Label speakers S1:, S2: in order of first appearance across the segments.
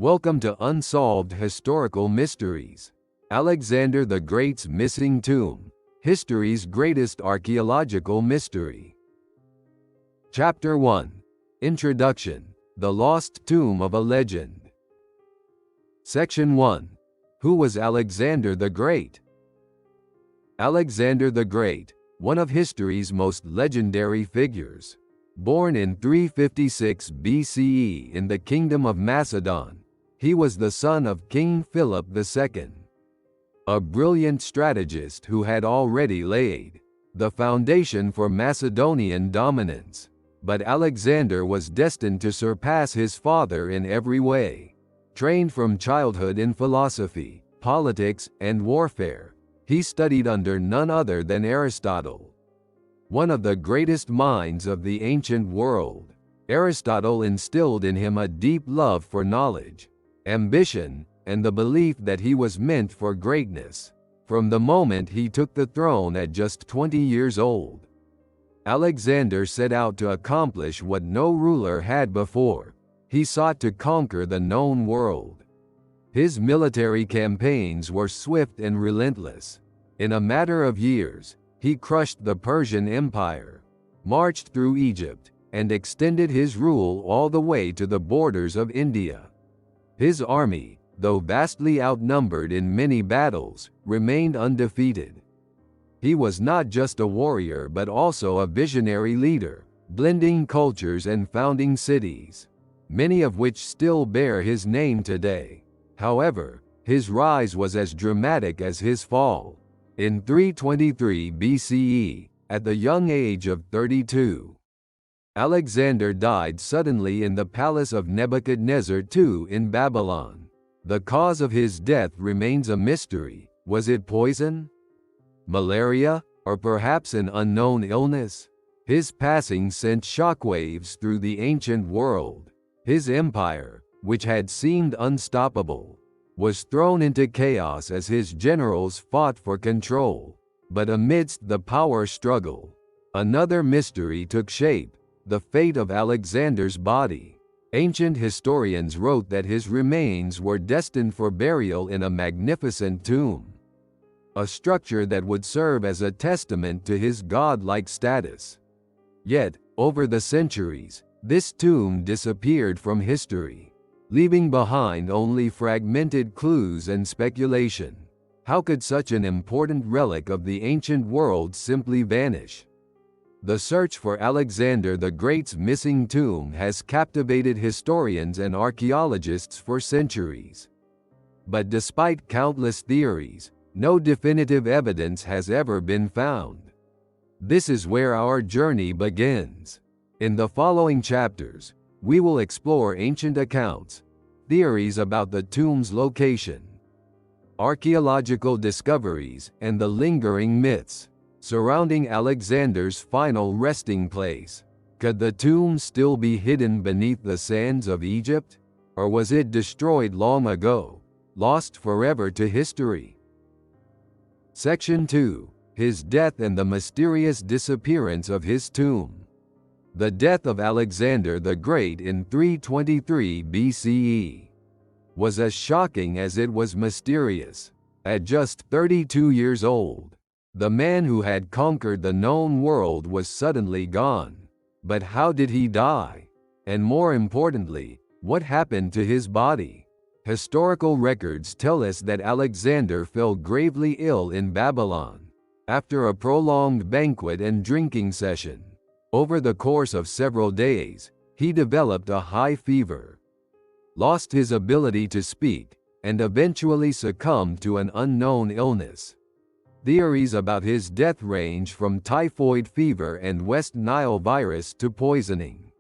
S1: Welcome to Unsolved Historical Mysteries. Alexander the Great's Missing Tomb, History's Greatest Archaeological Mystery. Chapter 1. Introduction, The Lost Tomb of a Legend. Section 1. Who was Alexander the Great? Alexander the Great, one of history's most legendary figures. Born in 356 BCE in the Kingdom of Macedon, he was the son of King Philip II, a brilliant strategist who had already laid the foundation for Macedonian dominance. But Alexander was destined to surpass his father in every way. Trained from childhood in philosophy, politics, and warfare, he studied under none other than Aristotle, one of the greatest minds of the ancient world. Aristotle instilled in him a deep love for knowledge, ambition, and the belief that he was meant for greatness. From the moment he took the throne at just 20 years old, Alexander set out to accomplish what no ruler had before. He sought to conquer the known world. His military campaigns were swift and relentless. In a matter of years, he crushed the Persian Empire, marched through Egypt, and extended his rule all the way to the borders of India. His army, though vastly outnumbered in many battles, remained undefeated. He was not just a warrior but also a visionary leader, blending cultures and founding cities, many of which still bear his name today. However, his rise was as dramatic as his fall. In 323 BCE, at the young age of 32, Alexander died suddenly in the palace of Nebuchadnezzar II in Babylon. The cause of his death remains a mystery. Was it poison, malaria, or perhaps an unknown illness? His passing sent shockwaves through the ancient world. His empire, which had seemed unstoppable, was thrown into chaos as his generals fought for control. But amidst the power struggle, another mystery took shape: the fate of Alexander's body. Ancient historians wrote that his remains were destined for burial in a magnificent tomb, a structure that would serve as a testament to his godlike status. Yet, over the centuries, this tomb disappeared from history, leaving behind only fragmented clues and speculation. How could such an important relic of the ancient world simply vanish? The search for Alexander the Great's missing tomb has captivated historians and archaeologists for centuries. But despite countless theories, no definitive evidence has ever been found. This is where our journey begins. In the following chapters, we will explore ancient accounts, theories about the tomb's location, archaeological discoveries, and the lingering myths surrounding Alexander's final resting place. Could the tomb still be hidden beneath the sands of Egypt? Or was it destroyed long ago, lost forever to history? Section 2. His death and the mysterious disappearance of his tomb. The death of Alexander the Great in 323 BCE was as shocking as it was mysterious. At just 32 years old, the man who had conquered the known world was suddenly gone. But how did he die? And more importantly, what happened to his body? Historical records tell us that Alexander fell gravely ill in Babylon after a prolonged banquet and drinking session. Over the course of several days, he developed a high fever, lost his ability to speak, and eventually succumbed to an unknown illness. Theories about his death range from typhoid fever and West Nile virus to poisoning.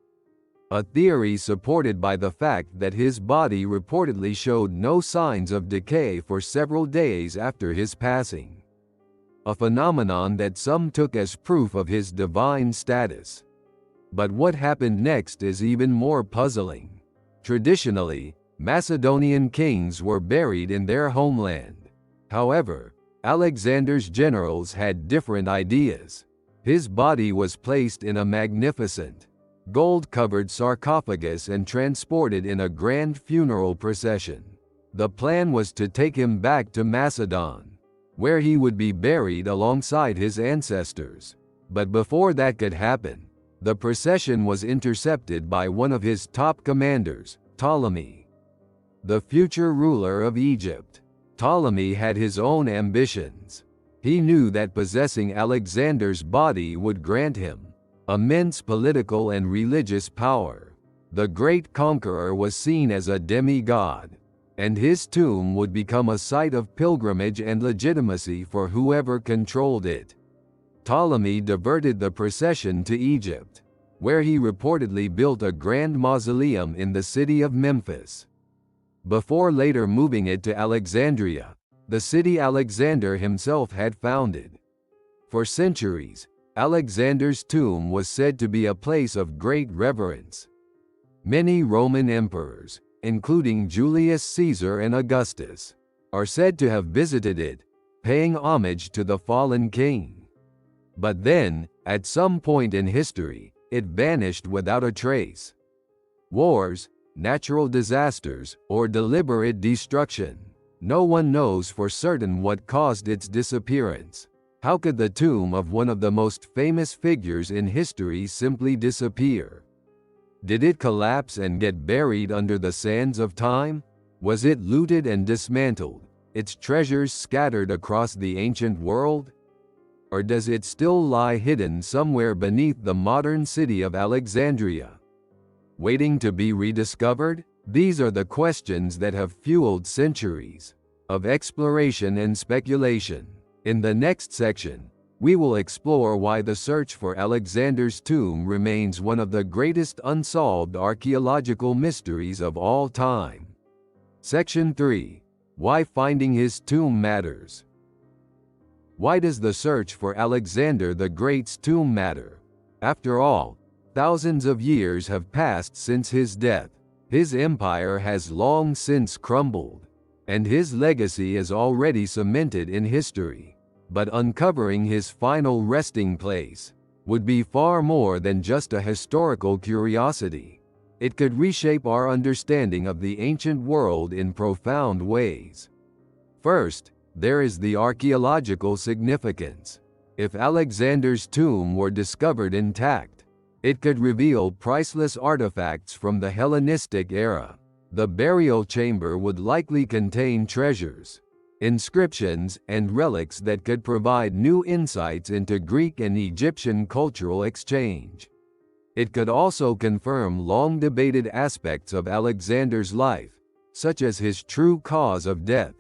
S1: A theory supported by the fact that his body reportedly showed no signs of decay for several days after his passing, a phenomenon that some took as proof of his divine status. But what happened next is even more puzzling. Traditionally, Macedonian kings were buried in their homeland. However, Alexander's generals had different ideas. His body was placed in a magnificent, gold-covered sarcophagus and transported in a grand funeral procession. The plan was to take him back to Macedon, where he would be buried alongside his ancestors. But before that could happen, the procession was intercepted by one of his top commanders, Ptolemy, the future ruler of Egypt. Ptolemy had his own ambitions. He knew that possessing Alexander's body would grant him immense political and religious power. The great conqueror was seen as a demigod, and his tomb would become a site of pilgrimage and legitimacy for whoever controlled it. Ptolemy diverted the procession to Egypt, where he reportedly built a grand mausoleum in the city of Memphis, before later moving it to Alexandria, the city Alexander himself had founded. For centuries, Alexander's tomb was said to be a place of great reverence. Many Roman emperors, including Julius Caesar and Augustus, are said to have visited it, paying homage to the fallen king. But then, at some point in history, it vanished without a trace. Wars, natural disasters, or deliberate destruction. No one knows for certain what caused its disappearance. How could the tomb of one of the most famous figures in history simply disappear? Did it collapse and get buried under the sands of time? Was it looted and dismantled, its treasures scattered across the ancient world? Or does it still lie hidden somewhere beneath the modern city of Alexandria, waiting to be rediscovered? These are the questions that have fueled centuries of exploration and speculation. In the next section, we will explore why the search for Alexander's tomb remains one of the greatest unsolved archaeological mysteries of all time. Section 3. Why finding his tomb matters. Why does the search for Alexander the Great's tomb matter? After all, thousands of years have passed since his death. His empire has long since crumbled, and his legacy is already cemented in history. But uncovering his final resting place would be far more than just a historical curiosity. It could reshape our understanding of the ancient world in profound ways. First, there is the archaeological significance. If Alexander's tomb were discovered intact, it could reveal priceless artifacts from the Hellenistic era. The burial chamber would likely contain treasures, inscriptions, and relics that could provide new insights into Greek and Egyptian cultural exchange. It could also confirm long-debated aspects of Alexander's life, such as his true cause of death,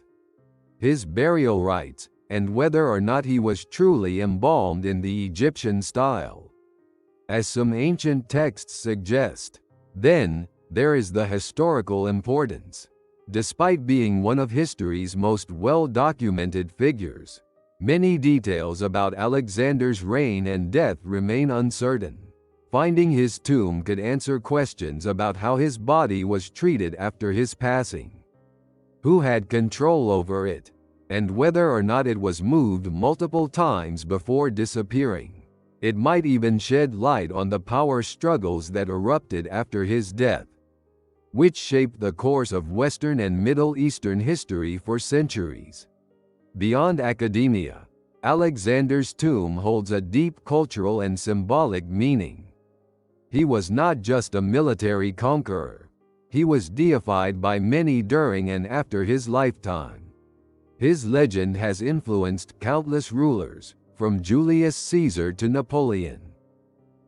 S1: his burial rites, and whether or not he was truly embalmed in the Egyptian style, as some ancient texts suggest. Then, there is the historical importance. Despite being one of history's most well-documented figures, many details about Alexander's reign and death remain uncertain. Finding his tomb could answer questions about how his body was treated after his passing, who had control over it, and whether or not it was moved multiple times before disappearing. It might even shed light on the power struggles that erupted after his death, which shaped the course of Western and Middle Eastern history for centuries. Beyond academia, Alexander's tomb holds a deep cultural and symbolic meaning. He was not just a military conqueror. He was deified by many during and after his lifetime. His legend has influenced countless rulers, from Julius Caesar to Napoleon.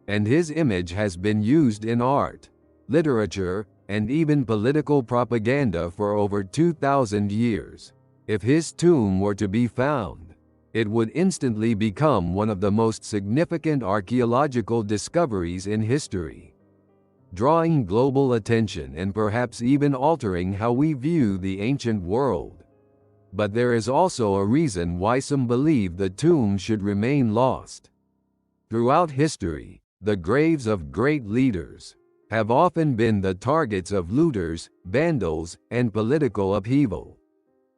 S1: And his image has been used in art, literature, and even political propaganda for over 2,000 years. If his tomb were to be found, it would instantly become one of the most significant archaeological discoveries in history, drawing global attention and perhaps even altering how we view the ancient world. But there is also a reason why some believe the tomb should remain lost. Throughout history, the graves of great leaders have often been the targets of looters, vandals, and political upheaval.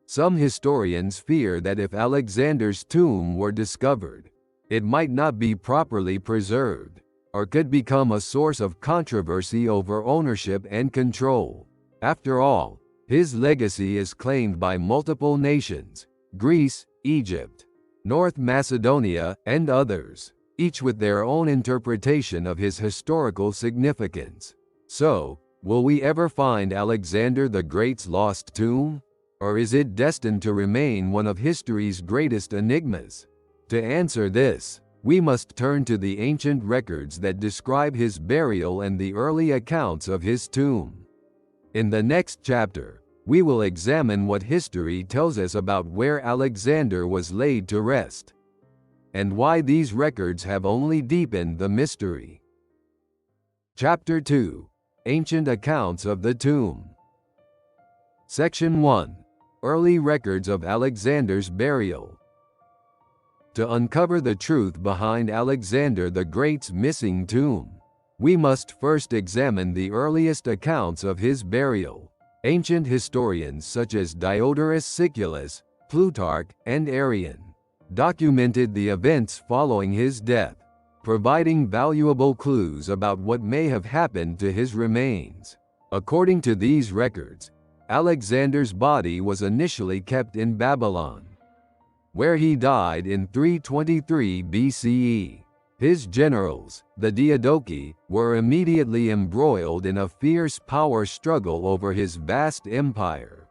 S1: Some historians fear that if Alexander's tomb were discovered, it might not be properly preserved, or could become a source of controversy over ownership and control. After all, his legacy is claimed by multiple nations: Greece, Egypt, North Macedonia, and others, each with their own interpretation of his historical significance. So, will we ever find Alexander the Great's lost tomb? Or is it destined to remain one of history's greatest enigmas? To answer this, we must turn to the ancient records that describe his burial and the early accounts of his tomb. In the next chapter, we will examine what history tells us about where Alexander was laid to rest, and why these records have only deepened the mystery. Chapter 2: Ancient Accounts of the Tomb. Section 1: Early Records of Alexander's Burial. To uncover the truth behind Alexander the Great's missing tomb, we must first examine the earliest accounts of his burial. Ancient historians such as Diodorus Siculus, Plutarch, and Arrian documented the events following his death, providing valuable clues about what may have happened to his remains. According to these records, Alexander's body was initially kept in Babylon, where he died in 323 BCE. His generals, the Diadochi, were immediately embroiled in a fierce power struggle over his vast empire.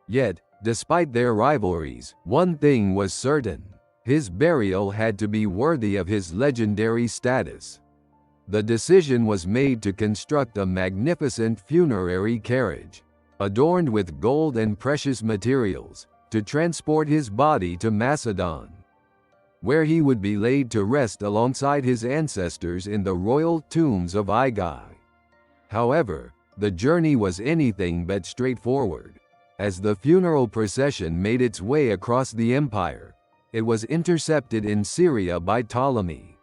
S1: Yet, despite their rivalries, one thing was certain: his burial had to be worthy of his legendary status. The decision was made to construct a magnificent funerary carriage, adorned with gold and precious materials, to transport his body to Macedon, where he would be laid to rest alongside his ancestors in the royal tombs of Igai. However, the journey was anything but straightforward. As the funeral procession made its way across the empire, it was intercepted in Syria by Ptolemy,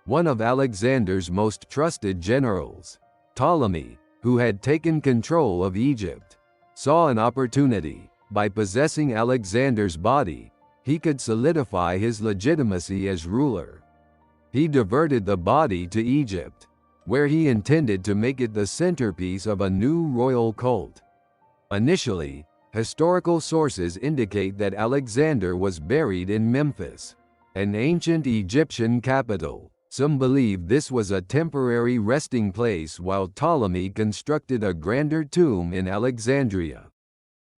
S1: one of Alexander's most trusted generals. Ptolemy, who had taken control of Egypt, saw an opportunity. By possessing Alexander's body, he could solidify his legitimacy as ruler. He diverted the body to Egypt, where he intended to make it the centerpiece of a new royal cult. Initially, historical sources indicate that Alexander was buried in Memphis, an ancient Egyptian capital. Some believe this was a temporary resting place while Ptolemy constructed a grander tomb in Alexandria,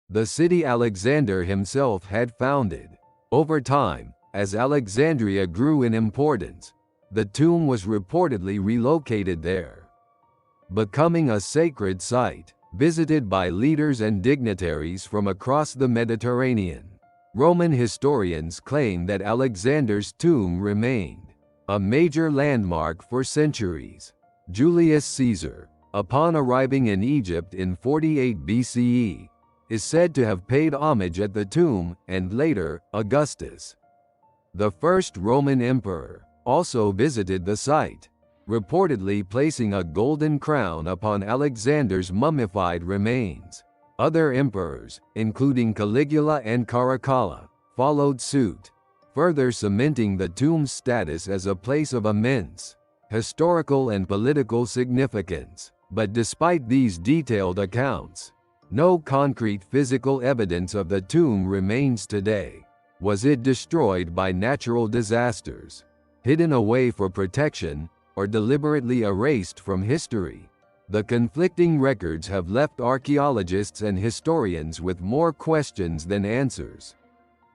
S1: the city Alexander himself had founded. Over time, as Alexandria grew in importance, the tomb was reportedly relocated there, becoming a sacred site, visited by leaders and dignitaries from across the Mediterranean. Roman historians claim that Alexander's tomb remained a major landmark for centuries. Julius Caesar, upon arriving in Egypt in 48 BCE, is said to have paid homage at the tomb, and later, Augustus, the first Roman emperor, also visited the site, reportedly placing a golden crown upon Alexander's mummified remains. Other emperors, including Caligula and Caracalla, followed suit, further cementing the tomb's status as a place of immense historical and political significance. But despite these detailed accounts, no concrete physical evidence of the tomb remains today. Was it destroyed by natural disasters, hidden away for protection, or deliberately erased from history? The conflicting records have left archaeologists and historians with more questions than answers.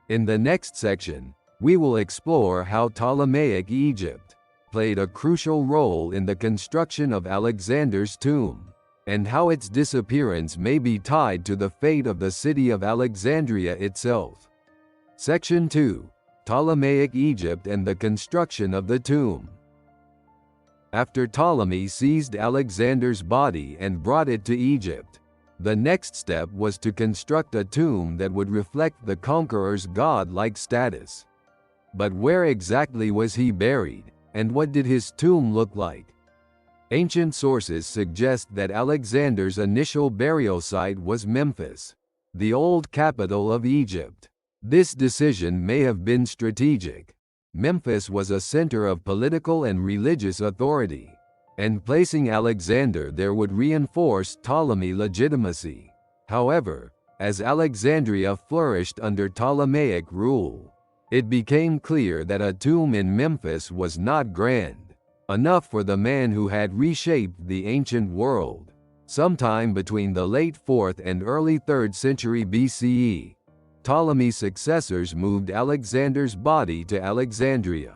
S1: In the next section, we will explore how Ptolemaic Egypt played a crucial role in the construction of Alexander's tomb, and how its disappearance may be tied to the fate of the city of Alexandria itself. Section 2: Ptolemaic Egypt and the construction of the tomb. After Ptolemy seized Alexander's body and brought it to Egypt, the next step was to construct a tomb that would reflect the conqueror's god-like status. But where exactly was he buried, and what did his tomb look like? Ancient sources suggest that Alexander's initial burial site was Memphis, the old capital of Egypt. This decision may have been strategic. Memphis was a center of political and religious authority, and placing Alexander there would reinforce Ptolemy legitimacy. However, as Alexandria flourished under Ptolemaic rule, it became clear that a tomb in Memphis was not grand enough for the man who had reshaped the ancient world. Sometime between the late 4th and early 3rd century BCE, Ptolemy's successors moved Alexander's body to Alexandria,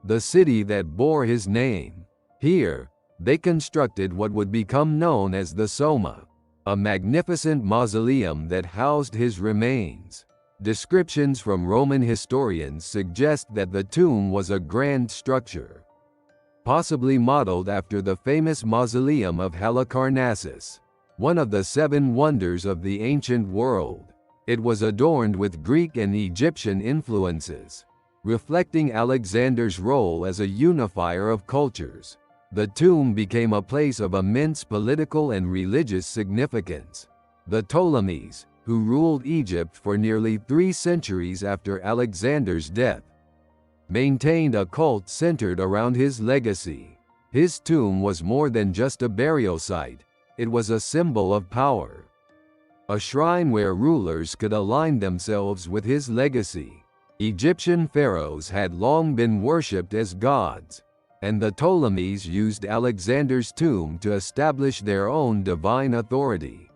S1: the city that bore his name. Here, they constructed what would become known as the Soma, a magnificent mausoleum that housed his remains. Descriptions from Roman historians suggest that the tomb was a grand structure, possibly modeled after the famous mausoleum of Halicarnassus, one of the 7 wonders of the ancient world. It was adorned with Greek and Egyptian influences, reflecting Alexander's role as a unifier of cultures. The tomb became a place of immense political and religious significance. The Ptolemies, who ruled Egypt for nearly 3 centuries after Alexander's death, maintained a cult centered around his legacy. His tomb was more than just a burial site, it was a symbol of power, a shrine where rulers could align themselves with his legacy. Egyptian pharaohs had long been worshipped as gods, and the Ptolemies used Alexander's tomb to establish their own divine authority.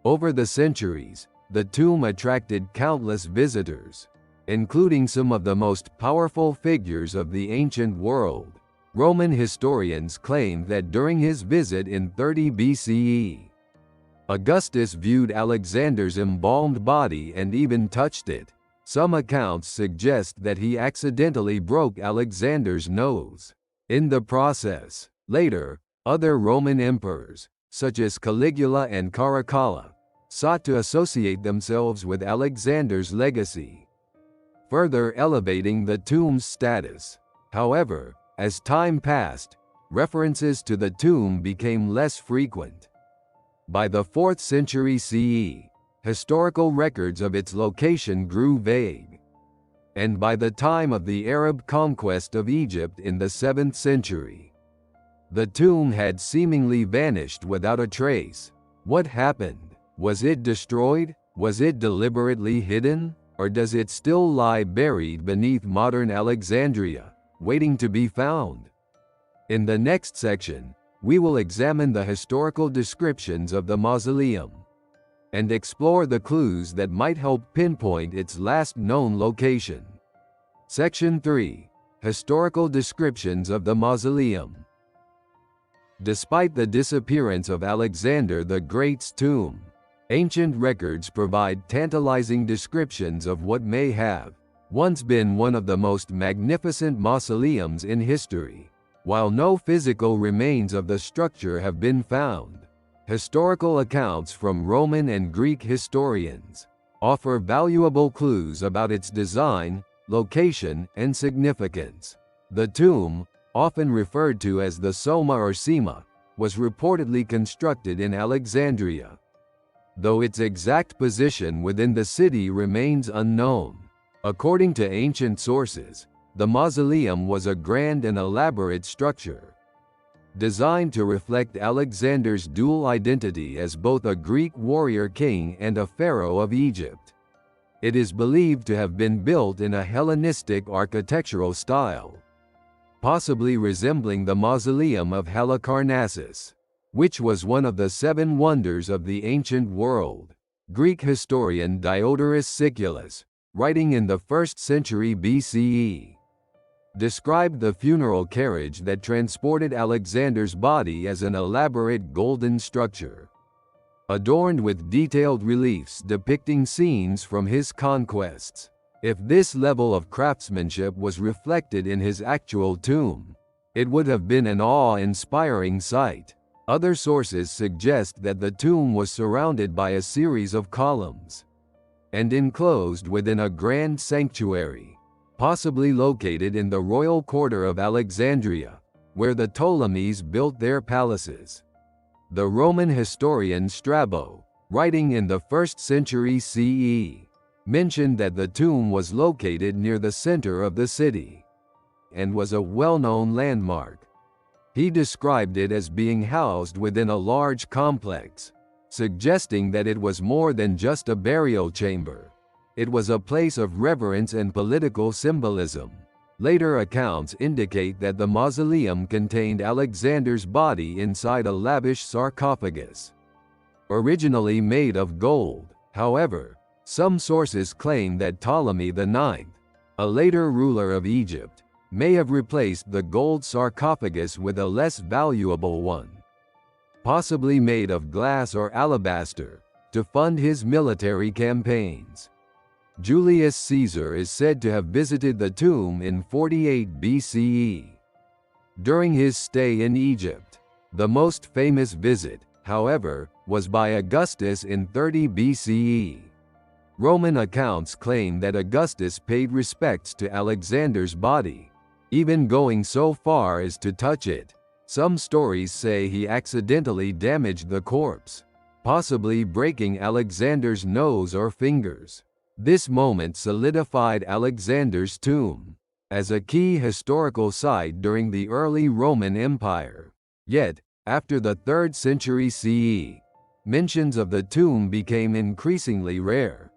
S1: Over the centuries, the tomb attracted countless visitors, including some of the most powerful figures of the ancient world. Roman historians claim that during his visit in 30 BCE, Augustus viewed Alexander's embalmed body and even touched it. Some accounts suggest that he accidentally broke Alexander's nose in the process. Later, other Roman emperors, such as Caligula and Caracalla, sought to associate themselves with Alexander's legacy, further elevating the tomb's status. However, as time passed, references to the tomb became less frequent. By the 4th century CE, historical records of its location grew vague, and by the time of the Arab conquest of Egypt in the 7th century, the tomb had seemingly vanished without a trace. What happened? Was it destroyed? Was it deliberately hidden? Or does it still lie buried beneath modern Alexandria, waiting to be found? In the next section, we will examine the historical descriptions of the mausoleum and explore the clues that might help pinpoint its last known location. Section 3. Historical descriptions of the mausoleum. Despite the disappearance of Alexander the Great's tomb, ancient records provide tantalizing descriptions of what may have once been one of the most magnificent mausoleums in history. While no physical remains of the structure have been found, historical accounts from Roman and Greek historians offer valuable clues about its design, location, and significance. The tomb, often referred to as the Soma or Sema, was reportedly constructed in Alexandria, though its exact position within the city remains unknown. According to ancient sources, the mausoleum was a grand and elaborate structure, designed to reflect Alexander's dual identity as both a Greek warrior king and a pharaoh of Egypt. It is believed to have been built in a Hellenistic architectural style, possibly resembling the mausoleum of Halicarnassus, which was one of the 7 wonders of the ancient world. Greek historian Diodorus Siculus, writing in the 1st century BCE, described the funeral carriage that transported Alexander's body as an elaborate golden structure, adorned with detailed reliefs depicting scenes from his conquests. If this level of craftsmanship was reflected in his actual tomb, it would have been an awe-inspiring sight. Other sources suggest that the tomb was surrounded by a series of columns and enclosed within a grand sanctuary, possibly located in the royal quarter of Alexandria, where the Ptolemies built their palaces. The Roman historian Strabo, writing in the 1st century CE, mentioned that the tomb was located near the center of the city and was a well-known landmark. He described it as being housed within a large complex, suggesting that it was more than just a burial chamber. It was a place of reverence and political symbolism. Later accounts indicate that the mausoleum contained Alexander's body inside a lavish sarcophagus, originally made of gold. However, some sources claim that Ptolemy IX, a later ruler of Egypt, may have replaced the gold sarcophagus with a less valuable one, possibly made of glass or alabaster, to fund his military campaigns. Julius Caesar is said to have visited the tomb in 48 BCE. During his stay in Egypt, the most famous visit, however, was by Augustus in 30 BCE. Roman accounts claim that Augustus paid respects to Alexander's body, even going so far as to touch it. Some stories say he accidentally damaged the corpse, possibly breaking Alexander's nose or fingers. This moment solidified Alexander's tomb as a key historical site during the early Roman Empire. Yet, after the 3rd century CE, mentions of the tomb became increasingly rare.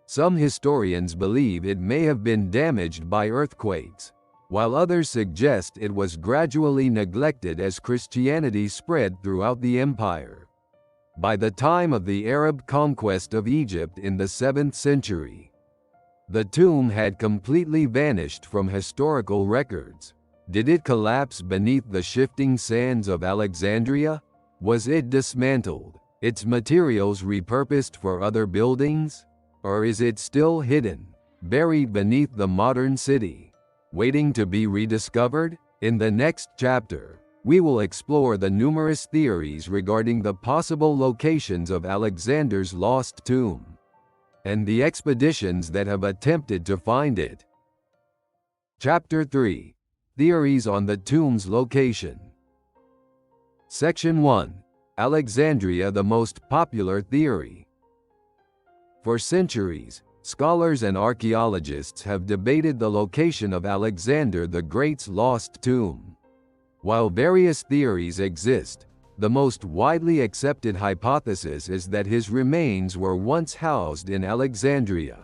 S1: Some historians believe it may have been damaged by earthquakes, while others suggest it was gradually neglected as Christianity spread throughout the empire. By the time of the Arab conquest of Egypt in the 7th century, the tomb had completely vanished from historical records. Did it collapse beneath the shifting sands of Alexandria? Was it dismantled, its materials repurposed for other buildings? Or is it still hidden, buried beneath the modern city, waiting to be rediscovered? In the next chapter, we will explore the numerous theories regarding the possible locations of Alexander's lost tomb, and the expeditions that have attempted to find it. Chapter 3: Theories on the tomb's location. Section 1: Alexandria, the most popular theory. For centuries, scholars and archaeologists have debated the location of Alexander the Great's lost tomb. While various theories exist, the most widely accepted hypothesis is that his remains were once housed in Alexandria,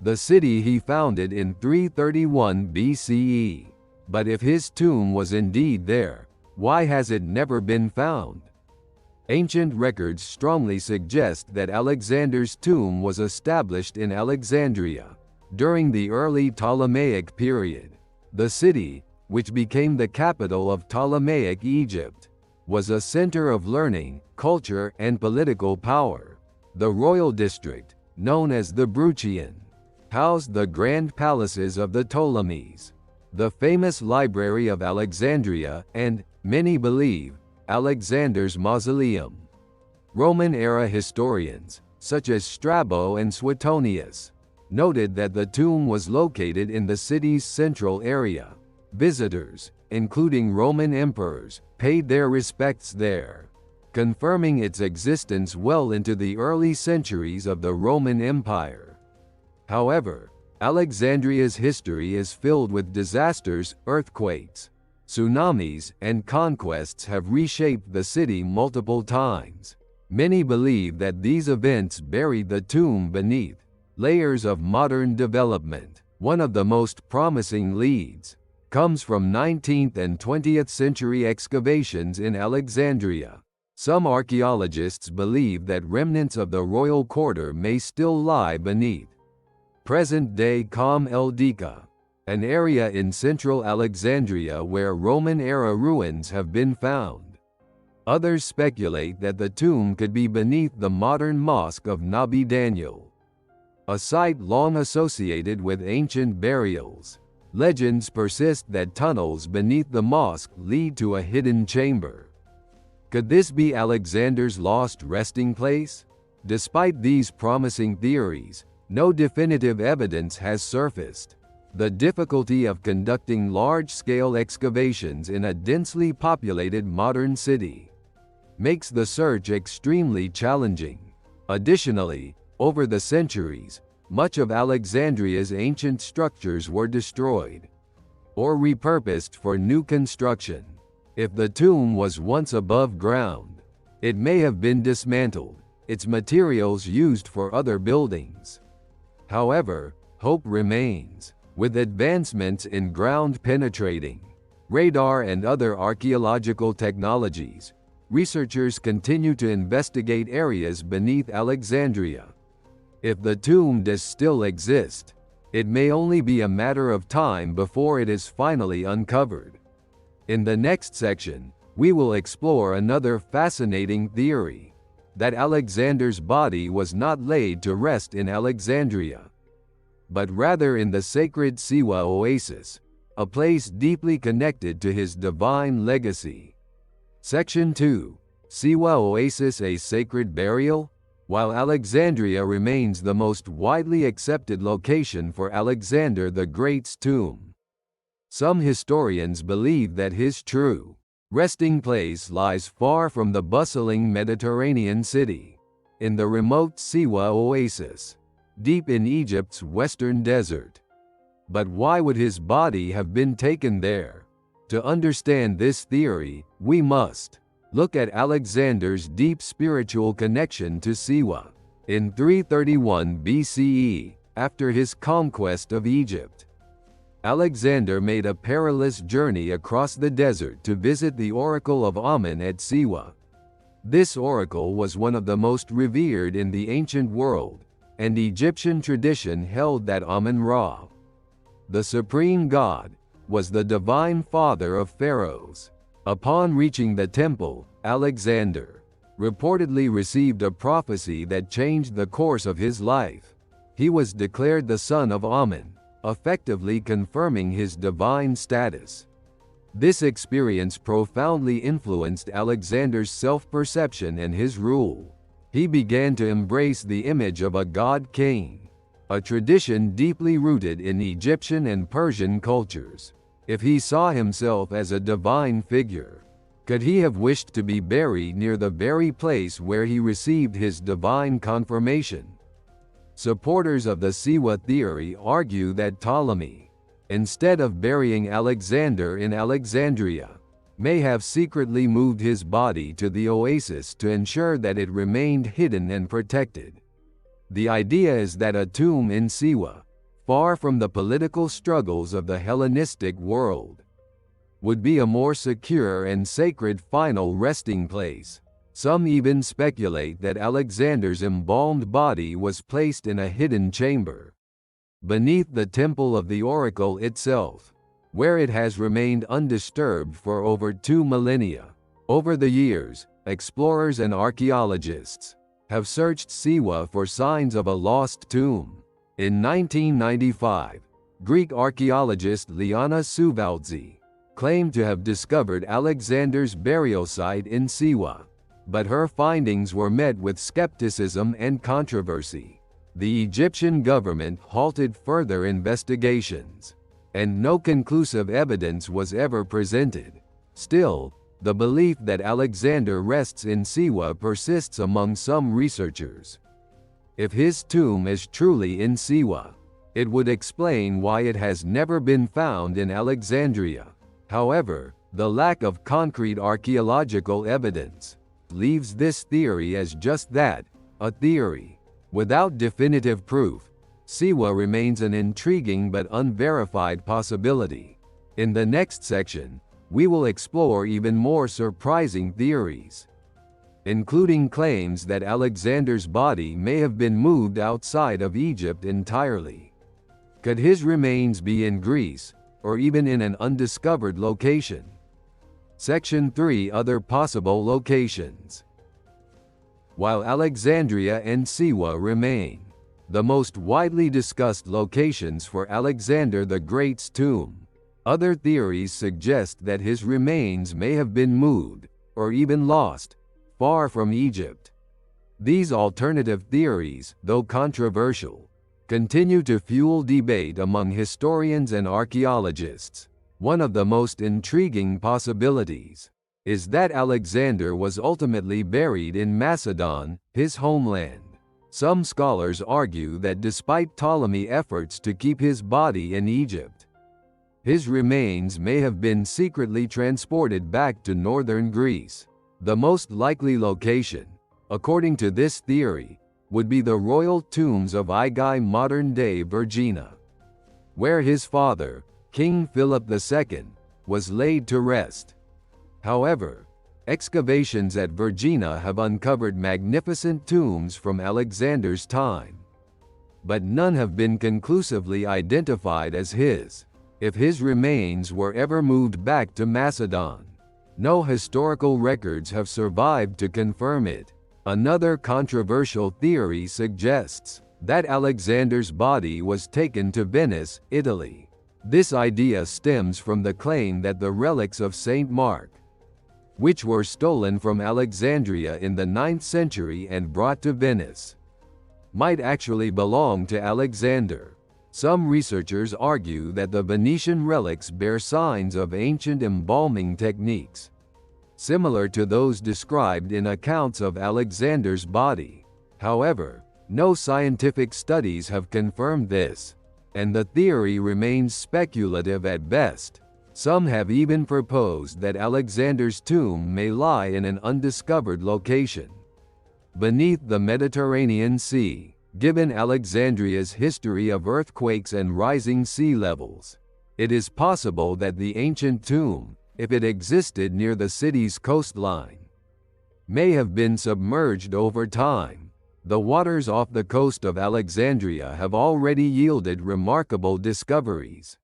S1: the city he founded in 331 BCE. But if his tomb was indeed there, why has it never been found? Ancient records strongly suggest that Alexander's tomb was established in Alexandria during the early Ptolemaic period. The city, which became the capital of Ptolemaic Egypt, was a center of learning, culture, and political power. The royal district, known as the Bruchion, housed the grand palaces of the Ptolemies, the famous Library of Alexandria, and, many believe, Alexander's mausoleum. Roman-era historians, such as Strabo and Suetonius, noted that the tomb was located in the city's central area. Visitors, including Roman emperors, paid their respects there, confirming its existence well into the early centuries of the Roman Empire. However, Alexandria's history is filled with disasters. Earthquakes, tsunamis, and conquests have reshaped the city multiple times. Many believe that these events buried the tomb beneath layers of modern development. One of the most promising leads comes from 19th and 20th century excavations in Alexandria. Some archaeologists believe that remnants of the royal quarter may still lie beneath present-day Qom el-Dika, an area in central Alexandria where Roman-era ruins have been found. Others speculate that the tomb could be beneath the modern Mosque of Nabi Daniel, a site long associated with ancient burials. Legends persist that tunnels beneath the mosque lead to a hidden chamber. Could this be Alexander's lost resting place? Despite these promising theories, no definitive evidence has surfaced. The difficulty of conducting large-scale excavations in a densely populated modern city makes the search extremely challenging. Additionally, over the centuries, Much of Alexandria's ancient structures were destroyed or repurposed for new construction. If the tomb was once above ground, it may have been dismantled, its materials used for other buildings. However, hope remains. With advancements in ground-penetrating radar and other archaeological technologies, researchers continue to investigate areas beneath Alexandria. If the tomb does still exist, it may only be a matter of time before it is finally uncovered. In the next section, we will explore another fascinating theory: that Alexander's body was not laid to rest in Alexandria, but rather in the sacred Siwa oasis, a place deeply connected to his divine legacy. Section 2. Siwa Oasis, a sacred burial? While Alexandria remains the most widely accepted location for Alexander the Great's tomb, some historians believe that his true resting place lies far from the bustling Mediterranean city, in the remote Siwa oasis, deep in Egypt's western desert. But why would his body have been taken there? To understand this theory, we must look at Alexander's deep spiritual connection to Siwa. In 331 BCE, after his conquest of Egypt, Alexander made a perilous journey across the desert to visit the oracle of Amun at Siwa. This oracle was one of the most revered in the ancient world, and Egyptian tradition held that Amun-Ra, the supreme god, was the divine father of pharaohs. Upon reaching the temple, Alexander reportedly received a prophecy that changed the course of his life. He was declared the son of Amun, effectively confirming his divine status. This experience profoundly influenced Alexander's self-perception and his rule. He began to embrace the image of a god-king, a tradition deeply rooted in Egyptian and Persian cultures. If he saw himself as a divine figure, could he have wished to be buried near the very place where he received his divine confirmation? Supporters of the Siwa theory argue that Ptolemy, instead of burying Alexander in Alexandria, may have secretly moved his body to the oasis to ensure that it remained hidden and protected. The idea is that a tomb in Siwa, far from the political struggles of the Hellenistic world, would be a more secure and sacred final resting place. Some even speculate that Alexander's embalmed body was placed in a hidden chamber beneath the temple of the oracle itself, where it has remained undisturbed for over 2 millennia. Over the years, explorers and archaeologists have searched Siwa for signs of a lost tomb. In 1995, Greek archaeologist Liana Suvaltzi claimed to have discovered Alexander's burial site in Siwa, but her findings were met with skepticism and controversy. The Egyptian government halted further investigations, and no conclusive evidence was ever presented. Still, the belief that Alexander rests in Siwa persists among some researchers. If his tomb is truly in Siwa, it would explain why it has never been found in Alexandria. However, the lack of concrete archaeological evidence leaves this theory as just that, a theory. Without definitive proof, Siwa remains an intriguing but unverified possibility. In the next section, we will explore even more surprising theories, including claims that Alexander's body may have been moved outside of Egypt entirely. Could his remains be in Greece, or even in an undiscovered location? Section 3. Other possible locations. While Alexandria and Siwa remain the most widely discussed locations for Alexander the Great's tomb, other theories suggest that his remains may have been moved, or even lost, far from Egypt. These alternative theories, though controversial, continue to fuel debate among historians and archaeologists. One of the most intriguing possibilities is that Alexander was ultimately buried in Macedon, his homeland. Some scholars argue that despite Ptolemy's efforts to keep his body in Egypt, his remains may have been secretly transported back to northern Greece. The most likely location, according to this theory, would be the royal tombs of Aegae, modern-day Vergina, where his father, King Philip II, was laid to rest. However, excavations at Vergina have uncovered magnificent tombs from Alexander's time, but none have been conclusively identified as his. If his remains were ever moved back to Macedon, no historical records have survived to confirm it. Another controversial theory suggests that Alexander's body was taken to Venice, Italy. This idea stems from the claim that the relics of Saint Mark, which were stolen from Alexandria in the 9th century and brought to Venice, might actually belong to Alexander. Some researchers argue that the Venetian relics bear signs of ancient embalming techniques, similar to those described in accounts of Alexander's body. However, no scientific studies have confirmed this, and the theory remains speculative at best. Some have even proposed that Alexander's tomb may lie in an undiscovered location beneath the Mediterranean Sea. Given Alexandria's history of earthquakes and rising sea levels, it is possible that the ancient tomb, if it existed near the city's coastline, may have been submerged over time. The waters off the coast of Alexandria have already yielded remarkable discoveries,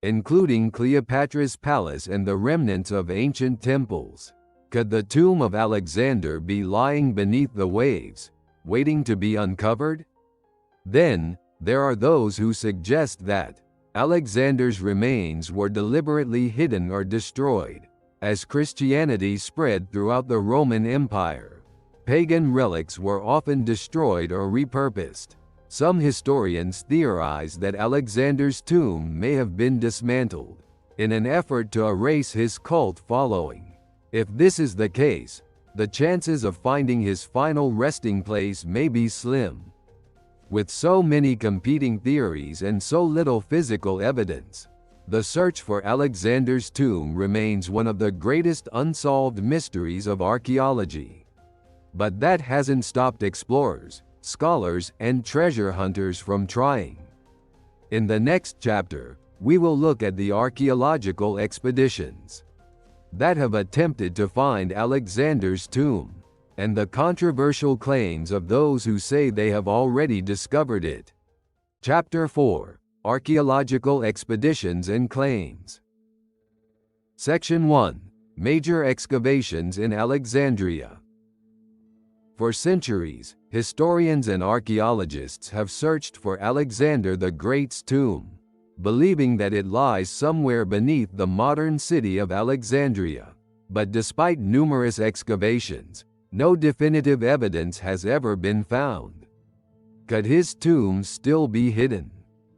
S1: including Cleopatra's palace and the remnants of ancient temples. Could the tomb of Alexander be lying beneath the waves, waiting to be uncovered? Then, there are those who suggest that Alexander's remains were deliberately hidden or destroyed. As Christianity spread throughout the Roman Empire, pagan relics were often destroyed or repurposed. Some historians theorize that Alexander's tomb may have been dismantled in an effort to erase his cult following. If this is the case, the chances of finding his final resting place may be slim. With so many competing theories and so little physical evidence, the search for Alexander's tomb remains one of the greatest unsolved mysteries of archaeology. But that hasn't stopped explorers, scholars, and treasure hunters from trying. In the next chapter, we will look at the archaeological expeditions that have attempted to find Alexander's tomb, and the controversial claims of those who say they have already discovered it. Chapter 4: Archaeological Expeditions and Claims. Section 1: Major Excavations in Alexandria. For centuries, historians and archaeologists have searched for Alexander the Great's tomb, believing that it lies somewhere beneath the modern city of Alexandria. But despite numerous excavations, no definitive evidence has ever been found. Could his tomb still be hidden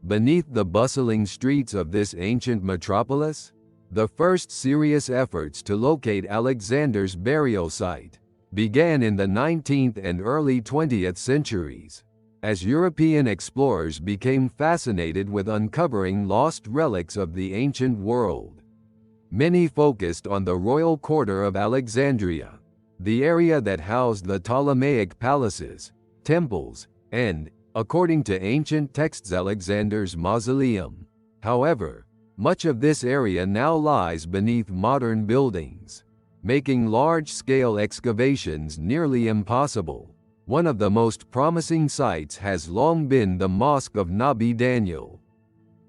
S1: beneath the bustling streets of this ancient metropolis? The first serious efforts to locate Alexander's burial site began in the 19th and early 20th centuries, as European explorers became fascinated with uncovering lost relics of the ancient world. Many focused on the royal quarter of Alexandria, the area that housed the Ptolemaic palaces, temples, and, according to ancient texts, Alexander's mausoleum. However, much of this area now lies beneath modern buildings, making large-scale excavations nearly impossible. One of the most promising sites has long been the Mosque of Nabi Daniel,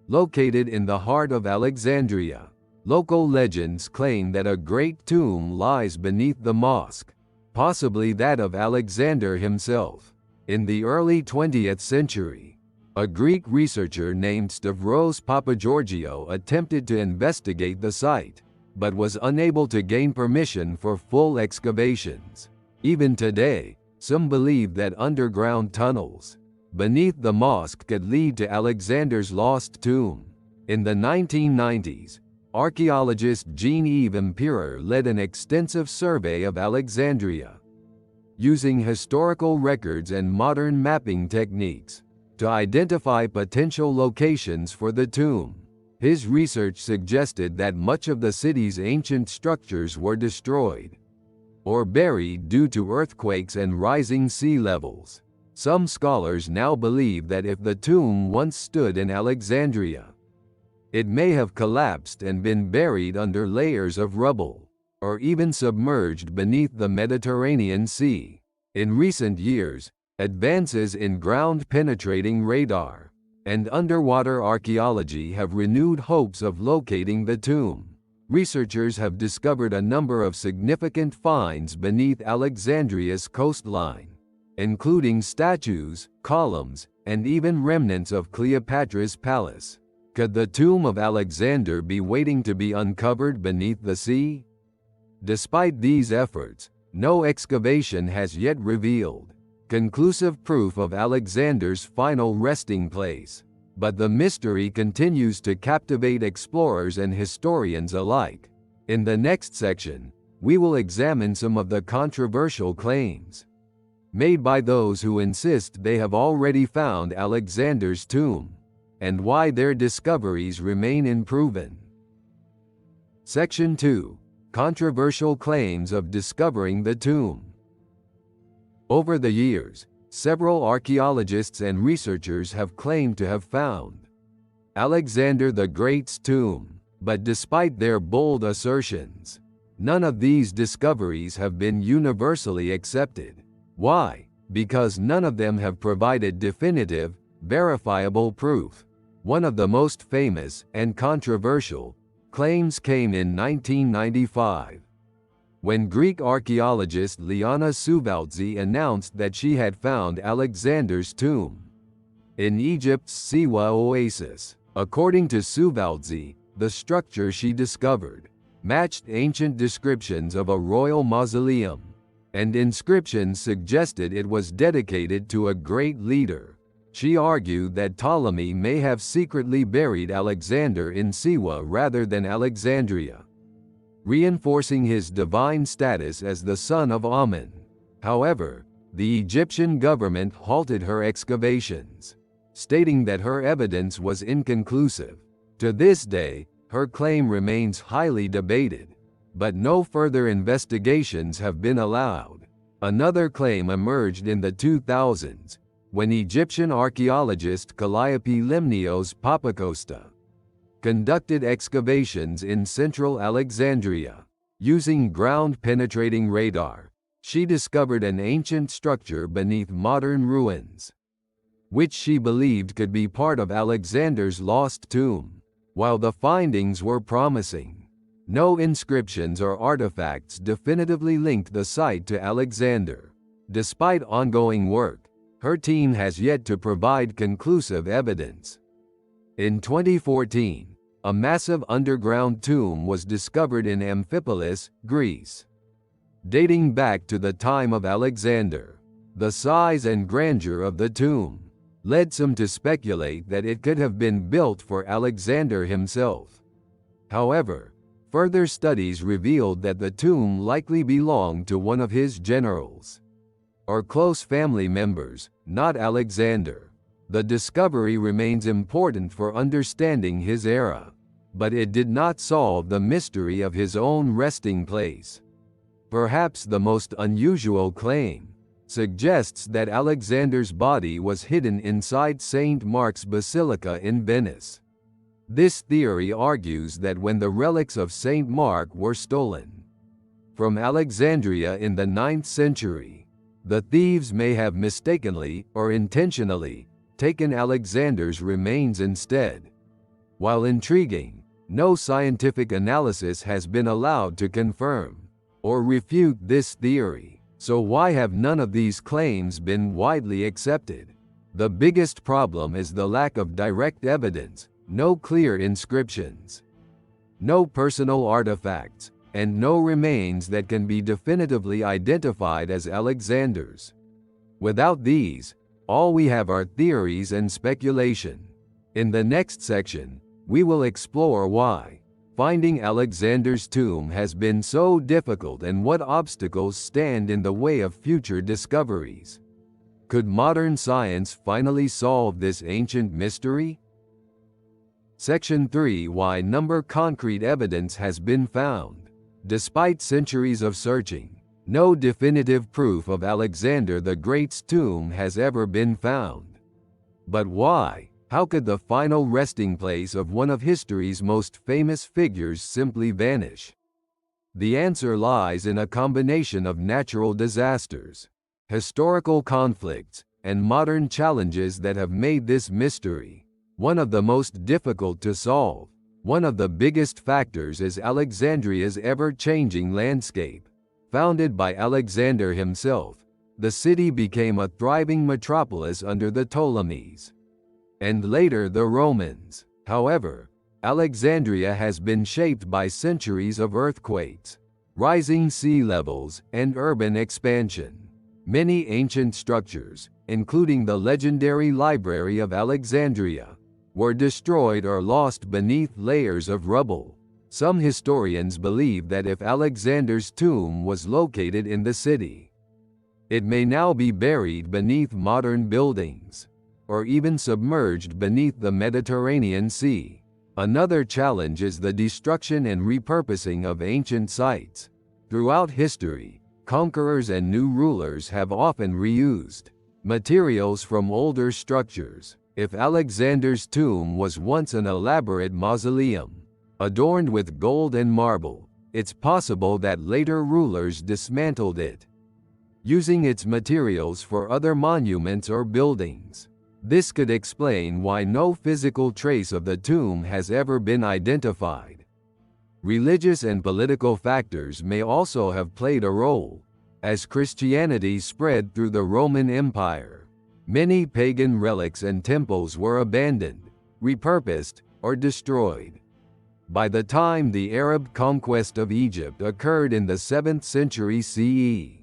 S1: located in the heart of Alexandria. Local legends claim that a great tomb lies beneath the mosque, possibly that of Alexander himself. In the early 20th century, a Greek researcher named Stavros Papageorgiou attempted to investigate the site, but was unable to gain permission for full excavations. Even today, some believe that underground tunnels beneath the mosque could lead to Alexander's lost tomb. In the 1990s, archaeologist Jean-Yves Emperor led an extensive survey of Alexandria, using historical records and modern mapping techniques to identify potential locations for the tomb. His research suggested that much of the city's ancient structures were destroyed or buried due to earthquakes and rising sea levels. Some scholars now believe that if the tomb once stood in Alexandria, it may have collapsed and been buried under layers of rubble, or even submerged beneath the Mediterranean Sea. In recent years, advances in ground-penetrating radar and underwater archaeology have renewed hopes of locating the tomb. Researchers have discovered a number of significant finds beneath Alexandria's coastline, including statues, columns, and even remnants of Cleopatra's palace. Could the tomb of Alexander be waiting to be uncovered beneath the sea? Despite these efforts, no excavation has yet revealed conclusive proof of Alexander's final resting place, but the mystery continues to captivate explorers and historians alike. In the next section, we will examine some of the controversial claims made by those who insist they have already found Alexander's tomb, and why their discoveries remain unproven. Section 2. Controversial claims of discovering the tomb. Over the years, several archaeologists and researchers have claimed to have found Alexander the Great's tomb, but despite their bold assertions, none of these discoveries have been universally accepted. Why? Because none of them have provided definitive, verifiable proof. One of the most famous and controversial claims came in 1995, when Greek archaeologist Liana Souvaltzi announced that she had found Alexander's tomb in Egypt's Siwa oasis. According to Souvaltzi, the structure she discovered matched ancient descriptions of a royal mausoleum, and inscriptions suggested it was dedicated to a great leader. She argued that Ptolemy may have secretly buried Alexander in Siwa rather than Alexandria, reinforcing his divine status as the son of Amun. However, the Egyptian government halted her excavations, stating that her evidence was inconclusive. To this day, her claim remains highly debated, but no further investigations have been allowed. Another claim emerged in the 2000s, when Egyptian archaeologist Calliope Limnios Papacosta conducted excavations in central Alexandria. Using ground-penetrating radar, she discovered an ancient structure beneath modern ruins, which she believed could be part of Alexander's lost tomb. While the findings were promising, no inscriptions or artifacts definitively linked the site to Alexander. Despite ongoing work, her team has yet to provide conclusive evidence. In 2014, a massive underground tomb was discovered in Amphipolis, Greece, dating back to the time of Alexander. The size and grandeur of the tomb led some to speculate that it could have been built for Alexander himself. However, further studies revealed that the tomb likely belonged to one of his generals or close family members, not Alexander. The discovery remains important for understanding his era, but it did not solve the mystery of his own resting place. Perhaps the most unusual claim suggests that Alexander's body was hidden inside St. Mark's Basilica in Venice. This theory argues that when the relics of St. Mark were stolen from Alexandria in the 9th century, the thieves may have mistakenly or intentionally taken Alexander's remains instead. While intriguing, no scientific analysis has been allowed to confirm or refute this theory. So why have none of these claims been widely accepted? The biggest problem is the lack of direct evidence, no clear inscriptions, no personal artifacts, and no remains that can be definitively identified as Alexander's. Without these, all we have are theories and speculation. In the next section, we will explore why Finding Alexander's tomb has been so difficult, and what obstacles stand in the way of future discoveries? Could modern science finally solve this ancient mystery? Section 3. Why no concrete evidence has been found. Despite centuries of searching, no definitive proof of Alexander the Great's tomb has ever been found. But why? How could the final resting place of one of history's most famous figures simply vanish? The answer lies in a combination of natural disasters, historical conflicts, and modern challenges that have made this mystery one of the most difficult to solve. One of the biggest factors is Alexandria's ever-changing landscape. Founded by Alexander himself, the city became a thriving metropolis under the Ptolemies and later the Romans. However, Alexandria has been shaped by centuries of earthquakes, rising sea levels, and urban expansion. Many ancient structures, including the legendary Library of Alexandria, were destroyed or lost beneath layers of rubble. Some historians believe that if Alexander's tomb was located in the city, it may now be buried beneath modern buildings, or even submerged beneath the Mediterranean Sea. Another challenge is the destruction and repurposing of ancient sites. Throughout history, conquerors and new rulers have often reused materials from older structures. If Alexander's tomb was once an elaborate mausoleum, adorned with gold and marble, it's possible that later rulers dismantled it, using its materials for other monuments or buildings. This could explain why no physical trace of the tomb has ever been identified. Religious and political factors may also have played a role. As Christianity spread through the Roman Empire, many pagan relics and temples were abandoned, repurposed, or destroyed. By the time the Arab conquest of Egypt occurred in the 7th century CE,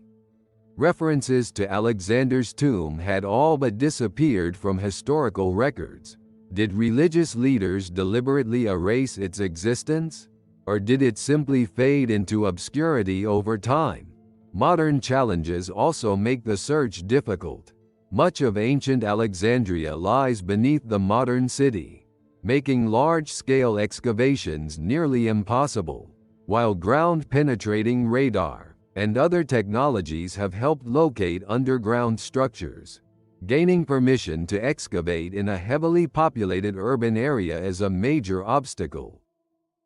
S1: references to Alexander's tomb had all but disappeared from historical records. Did religious leaders deliberately erase its existence? Or did it simply fade into obscurity over time? Modern challenges also make the search difficult. Much of ancient Alexandria lies beneath the modern city, making large-scale excavations nearly impossible, while ground-penetrating radar and other technologies have helped locate underground structures. Gaining permission to excavate in a heavily populated urban area is a major obstacle.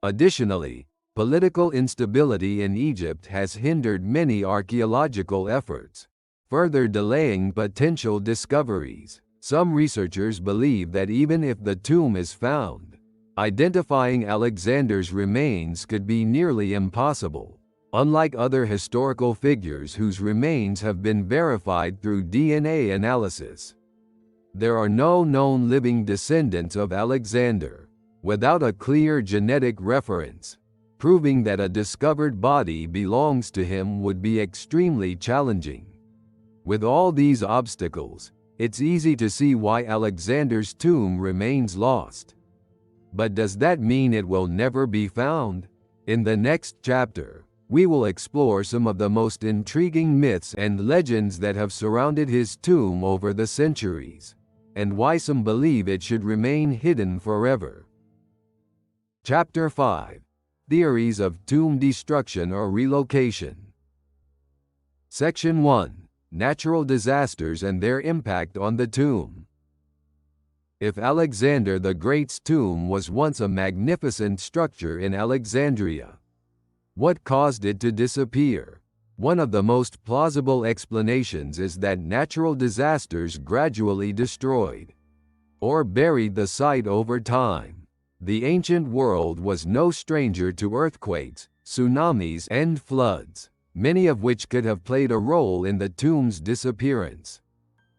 S1: Additionally, political instability in Egypt has hindered many archaeological efforts, further delaying potential discoveries. Some researchers believe that even if the tomb is found, identifying Alexander's remains could be nearly impossible. Unlike other historical figures whose remains have been verified through DNA analysis, there are no known living descendants of Alexander. Without a clear genetic reference, proving that a discovered body belongs to him would be extremely challenging. With all these obstacles, it's easy to see why Alexander's tomb remains lost. But does that mean it will never be found? In the next chapter, we will explore some of the most intriguing myths and legends that have surrounded his tomb over the centuries, and why some believe it should remain hidden forever. Chapter 5. Theories of tomb destruction or relocation. Section 1. Natural disasters and their impact on the tomb. If Alexander the Great's tomb was once a magnificent structure in Alexandria, what caused it to disappear? One of the most plausible explanations is that natural disasters gradually destroyed or buried the site over time. The ancient world was no stranger to earthquakes, tsunamis, and floods, many of which could have played a role in the tomb's disappearance.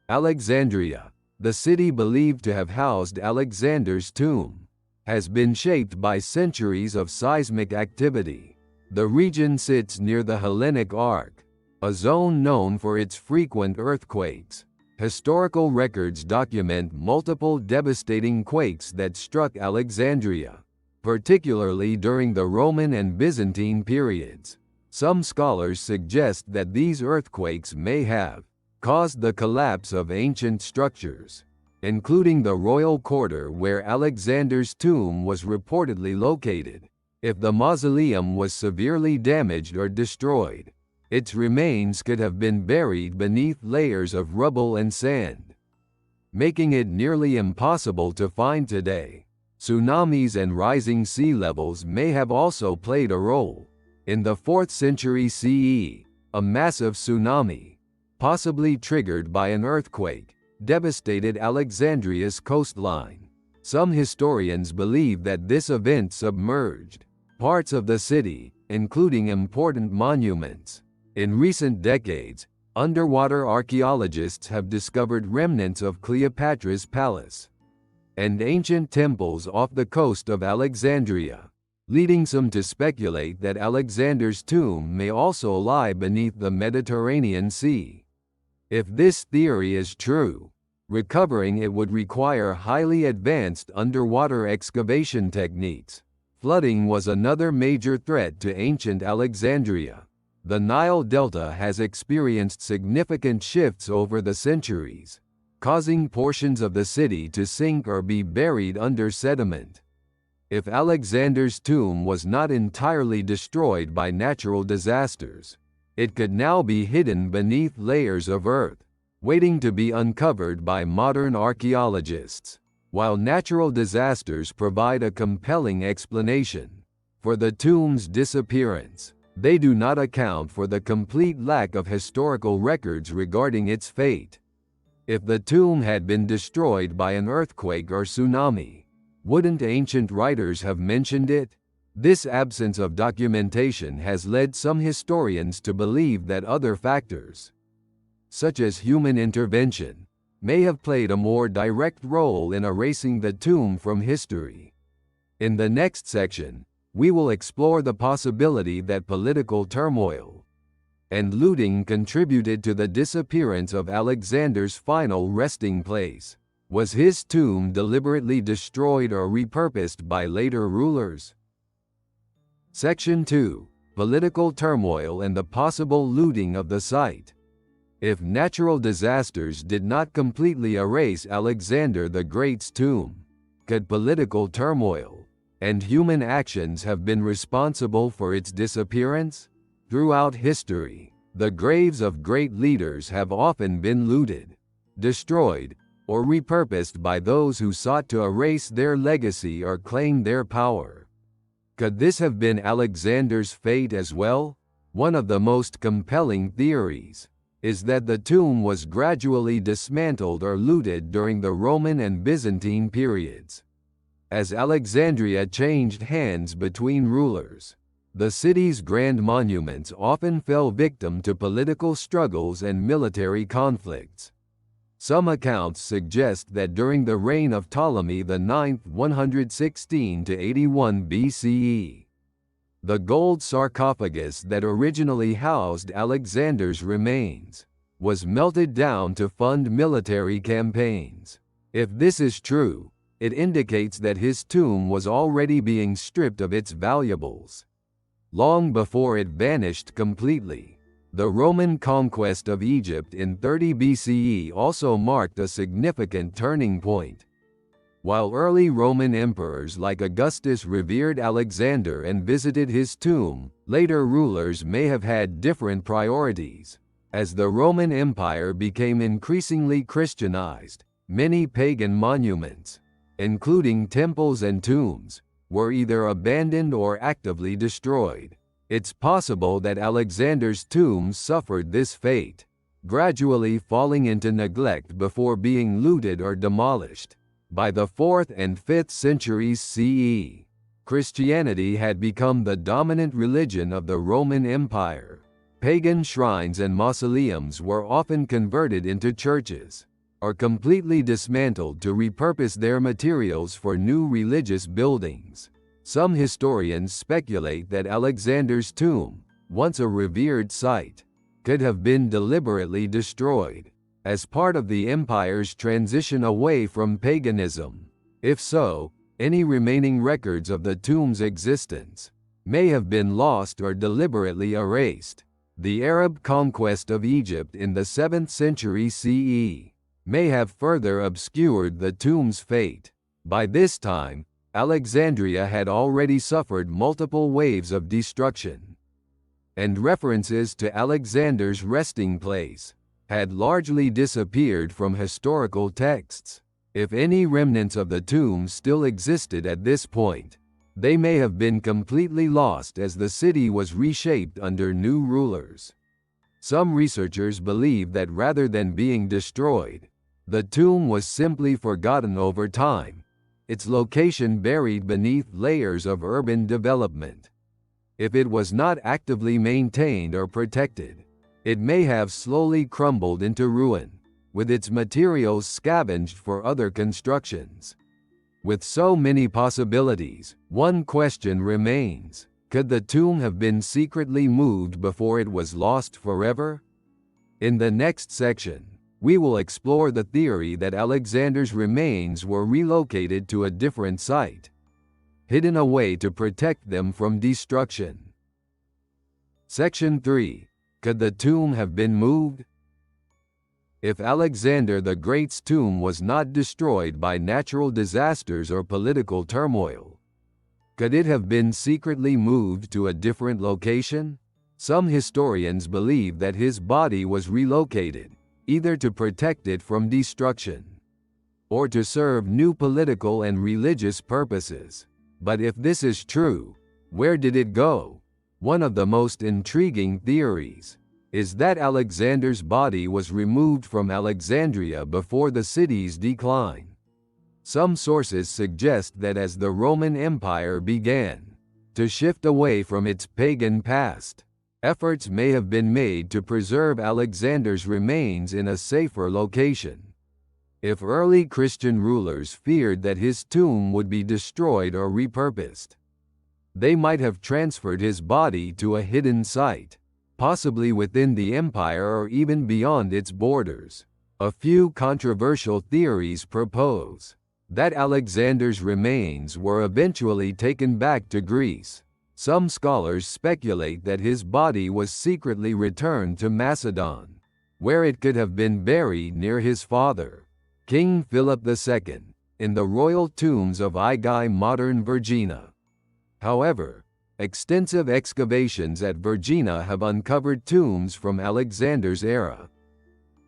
S1: Alexandria, the city believed to have housed Alexander's tomb, has been shaped by centuries of seismic activity. The region sits near the Hellenic Arc, a zone known for its frequent earthquakes. Historical records document multiple devastating quakes that struck Alexandria, particularly during the Roman and Byzantine periods. Some scholars suggest that these earthquakes may have caused the collapse of ancient structures, including the royal quarter where Alexander's tomb was reportedly located. If the mausoleum was severely damaged or destroyed, its remains could have been buried beneath layers of rubble and sand, making it nearly impossible to find today. Tsunamis and rising sea levels may have also played a role. In the 4th century CE, a massive tsunami, possibly triggered by an earthquake, devastated Alexandria's coastline. Some historians believe that this event submerged parts of the city, including important monuments. In recent decades, underwater archaeologists have discovered remnants of Cleopatra's palace and ancient temples off the coast of Alexandria, leading some to speculate that Alexander's tomb may also lie beneath the Mediterranean Sea. If this theory is true, recovering it would require highly advanced underwater excavation techniques. Flooding was another major threat to ancient Alexandria. The Nile Delta has experienced significant shifts over the centuries, causing portions of the city to sink or be buried under sediment. If Alexander's tomb was not entirely destroyed by natural disasters, it could now be hidden beneath layers of earth, waiting to be uncovered by modern archaeologists. While natural disasters provide a compelling explanation for the tomb's disappearance, they do not account for the complete lack of historical records regarding its fate. If the tomb had been destroyed by an earthquake or tsunami, wouldn't ancient writers have mentioned it? This absence of documentation has led some historians to believe that other factors, such as human intervention, may have played a more direct role in erasing the tomb from history. In the next section, we will explore the possibility that political turmoil and looting contributed to the disappearance of Alexander's final resting place. Was his tomb deliberately destroyed or repurposed by later rulers? Section 2. Political turmoil and the possible looting of the site. If natural disasters did not completely erase Alexander the Great's tomb, could political turmoil and human actions have been responsible for its disappearance? Throughout history, the graves of great leaders have often been looted, destroyed, or repurposed by those who sought to erase their legacy or claim their power. Could this have been Alexander's fate as well? One of the most compelling theories is that the tomb was gradually dismantled or looted during the Roman and Byzantine periods. As Alexandria changed hands between rulers, the city's grand monuments often fell victim to political struggles and military conflicts. Some accounts suggest that during the reign of Ptolemy IX 116 to 81 BCE, the gold sarcophagus that originally housed Alexander's remains was melted down to fund military campaigns. If this is true, it indicates that his tomb was already being stripped of its valuables long before it vanished completely. The Roman conquest of Egypt in 30 BCE also marked a significant turning point. While early Roman emperors like Augustus revered Alexander and visited his tomb, later rulers may have had different priorities. As the Roman Empire became increasingly Christianized, many pagan monuments, including temples and tombs, were either abandoned or actively destroyed. It's possible that Alexander's tomb suffered this fate, gradually falling into neglect before being looted or demolished. By the 4th and 5th centuries CE, Christianity had become the dominant religion of the Roman Empire. Pagan shrines and mausoleums were often converted into churches, or completely dismantled to repurpose their materials for new religious buildings. Some historians speculate that Alexander's tomb, once a revered site, could have been deliberately destroyed as part of the empire's transition away from paganism. If so, Any remaining records of the tomb's existence may have been lost or deliberately erased. The Arab conquest of Egypt in the 7th century CE may have further obscured the tomb's fate. By this time, Alexandria had already suffered multiple waves of destruction, and references to Alexander's resting place had largely disappeared from historical texts. If any remnants of the tomb still existed at this point, they may have been completely lost as the city was reshaped under new rulers. Some researchers believe that rather than being destroyed, the tomb was simply forgotten over time, its location buried beneath layers of urban development. If it was not actively maintained or protected, it may have slowly crumbled into ruin, with its materials scavenged for other constructions. With so many possibilities, one question remains: could the tomb have been secretly moved before it was lost forever? In the next section, we will explore the theory that Alexander's remains were relocated to a different site, hidden away to protect them from destruction. Section 3. Could the tomb have been moved? If Alexander the Great's tomb was not destroyed by natural disasters or political turmoil, could it have been secretly moved to a different location? Some historians believe that his body was relocated, either to protect it from destruction, or to serve new political and religious purposes. But if this is true, where did it go? One of the most intriguing theories is that Alexander's body was removed from Alexandria before the city's decline. Some sources suggest that as the Roman Empire began to shift away from its pagan past, efforts may have been made to preserve Alexander's remains in a safer location. If early Christian rulers feared that his tomb would be destroyed or repurposed, they might have transferred his body to a hidden site, possibly within the empire or even beyond its borders. A few controversial theories propose that Alexander's remains were eventually taken back to Greece. Some scholars speculate that his body was secretly returned to Macedon, where it could have been buried near his father, King Philip II, in the royal tombs of Aigai, modern Vergina. However, extensive excavations at Vergina have uncovered tombs from Alexander's era,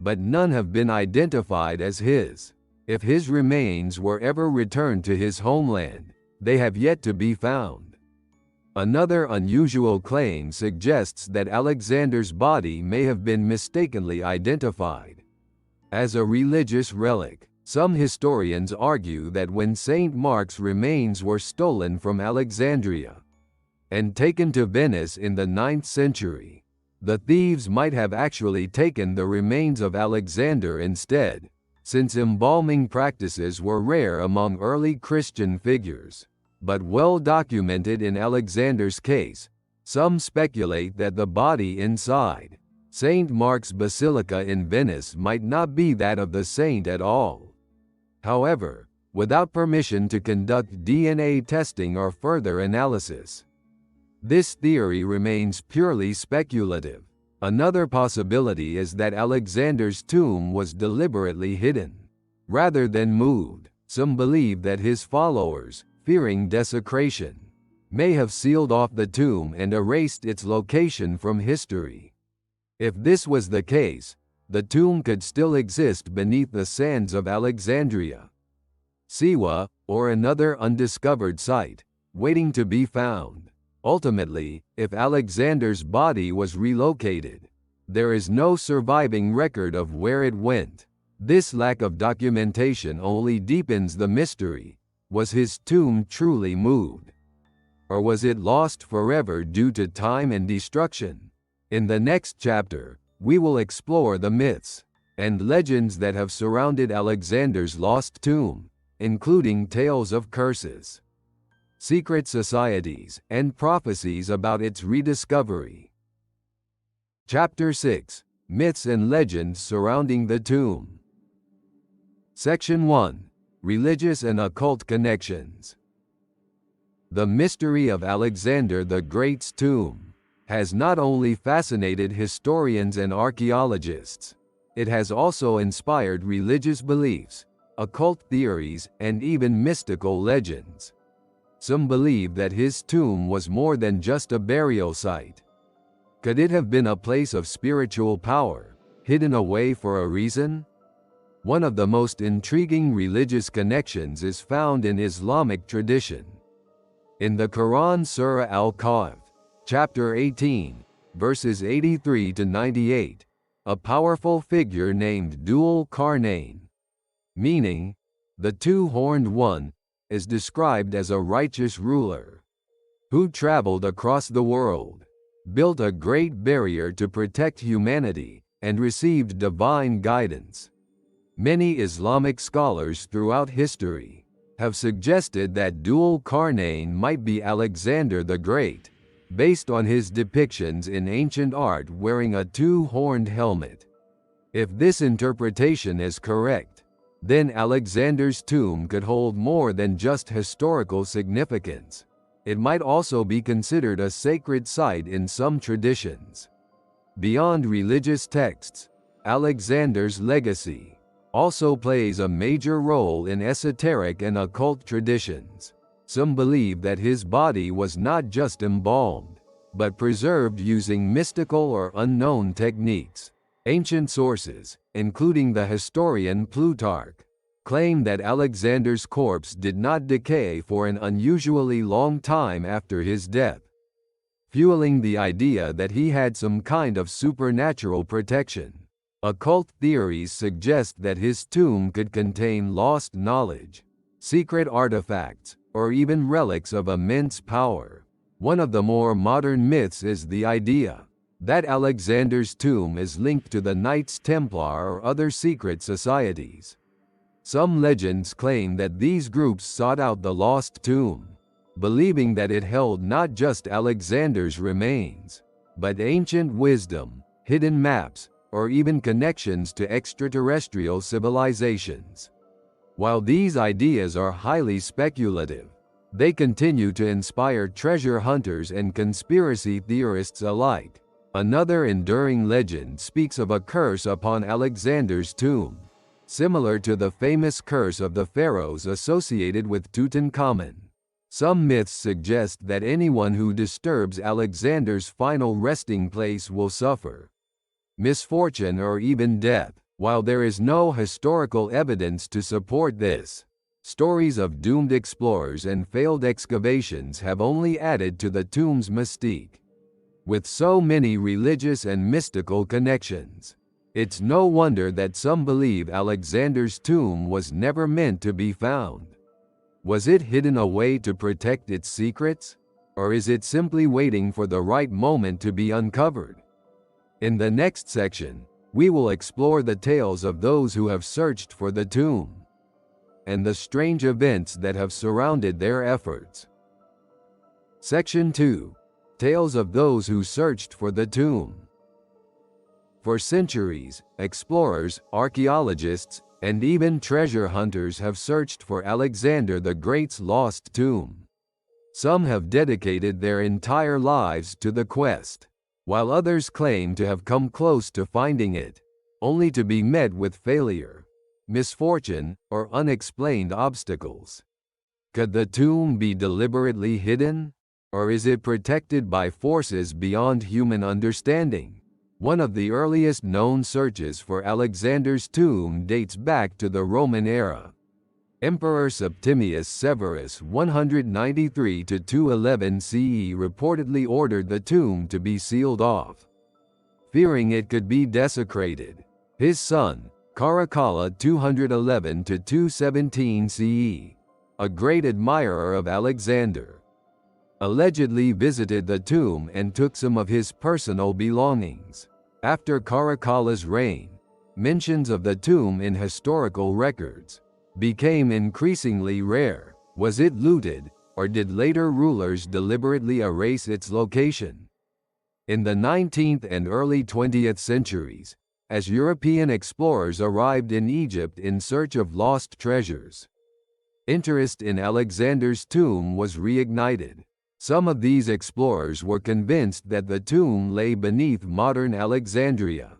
S1: but none have been identified as his. If his remains were ever returned to his homeland, they have yet to be found. Another unusual claim suggests that Alexander's body may have been mistakenly identified as a religious relic. Some historians argue that when Saint Mark's remains were stolen from Alexandria and taken to Venice in the 9th century, the thieves might have actually taken the remains of Alexander instead, since embalming practices were rare among early Christian figures, but well documented in Alexander's case. Some speculate that the body inside St. Mark's Basilica in Venice might not be that of the saint at all. However, without permission to conduct DNA testing or further analysis, this theory remains purely speculative. Another possibility is that Alexander's tomb was deliberately hidden, rather than moved. Some believe that his followers, fearing desecration, may have sealed off the tomb and erased its location from history. If this was the case, the tomb could still exist beneath the sands of Alexandria, Siwa, or another undiscovered site, waiting to be found. Ultimately, if Alexander's body was relocated, there is no surviving record of where it went. This lack of documentation only deepens the mystery. Was his tomb truly moved? Or was it lost forever due to time and destruction? In the next chapter, we will explore the myths and legends that have surrounded Alexander's lost tomb, including tales of curses, secret societies, and prophecies about its rediscovery. Chapter 6: Myths and Legends Surrounding the Tomb. Section 1: religious and occult connections. The mystery of Alexander the Great's tomb has not only fascinated historians and archaeologists, it has also inspired religious beliefs, occult theories, and even mystical legends. Some believe that his tomb was more than just a burial site. Could it have been a place of spiritual power, hidden away for a reason? One of the most intriguing religious connections is found in Islamic tradition. In the Quran Surah Al-Kahf, chapter 18, verses 83 to 98, a powerful figure named Dhul Qarnayn, meaning the two-horned one, is described as a righteous ruler who traveled across the world, built a great barrier to protect humanity, and received divine guidance. Many Islamic scholars throughout history have suggested that Dhul Qarnayn might be Alexander the Great, based on his depictions in ancient art wearing a two-horned helmet. If this interpretation is correct, then Alexander's tomb could hold more than just historical significance. It might also be considered a sacred site in some traditions. Beyond religious texts, Alexander's legacy also plays a major role in esoteric and occult traditions. Some believe that his body was not just embalmed, but preserved using mystical or unknown techniques. Ancient sources, including the historian Plutarch, claim that Alexander's corpse did not decay for an unusually long time after his death, fueling the idea that he had some kind of supernatural protection. Occult theories suggest that his tomb could contain lost knowledge, secret artifacts, or even relics of immense power. One of the more modern myths is the idea that Alexander's tomb is linked to the Knights Templar or other secret societies. Some legends claim that these groups sought out the lost tomb, believing that it held not just Alexander's remains, but ancient wisdom, hidden maps, or even connections to extraterrestrial civilizations. While these ideas are highly speculative, they continue to inspire treasure hunters and conspiracy theorists alike. Another enduring legend speaks of a curse upon Alexander's tomb, similar to the famous curse of the pharaohs associated with Tutankhamun. Some myths suggest that anyone who disturbs Alexander's final resting place will suffer misfortune or even death. While there is no historical evidence to support this, stories of doomed explorers and failed excavations have only added to the tomb's mystique. With so many religious and mystical connections, it's no wonder that some believe Alexander's tomb was never meant to be found. Was it hidden away to protect its secrets? Or is it simply waiting for the right moment to be uncovered? In the next section, we will explore the tales of those who have searched for the tomb, and the strange events that have surrounded their efforts. Section 2. Tales of those who searched for the tomb. For centuries, explorers, archaeologists, and even treasure hunters have searched for Alexander the Great's lost tomb. Some have dedicated their entire lives to the quest, while others claim to have come close to finding it, only to be met with failure, misfortune, or unexplained obstacles. Could the tomb be deliberately hidden? Or is it protected by forces beyond human understanding? One of the earliest known searches for Alexander's tomb dates back to the Roman era. Emperor Septimius Severus 193–211 CE reportedly ordered the tomb to be sealed off, fearing it could be desecrated. His son, Caracalla 211–217 CE, a great admirer of Alexander, allegedly visited the tomb and took some of his personal belongings. After Caracalla's reign, mentions of the tomb in historical records became increasingly rare. Was it looted, or did later rulers deliberately erase its location? In the 19th and early 20th centuries, as European explorers arrived in Egypt in search of lost treasures, Interest in Alexander's tomb was reignited. Some of these explorers were convinced that the tomb lay beneath modern Alexandria,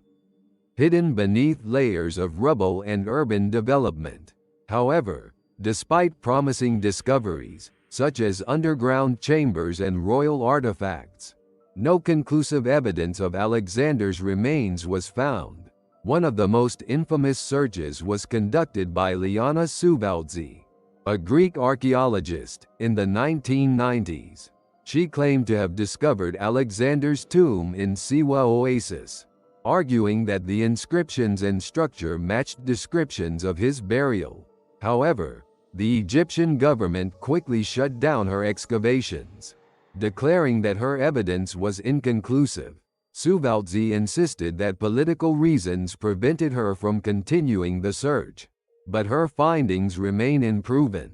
S1: hidden beneath layers of rubble and urban development. However, despite promising discoveries, such as underground chambers and royal artifacts, no conclusive evidence of Alexander's remains was found. One of the most infamous searches was conducted by Liana Souvaldzi, a Greek archaeologist, in the 1990s. She claimed to have discovered Alexander's tomb in Siwa Oasis, arguing that the inscriptions and structure matched descriptions of his burial. However, the Egyptian government quickly shut down her excavations, declaring that her evidence was inconclusive. Souvaldzi insisted that political reasons prevented her from continuing the search, but her findings remain unproven.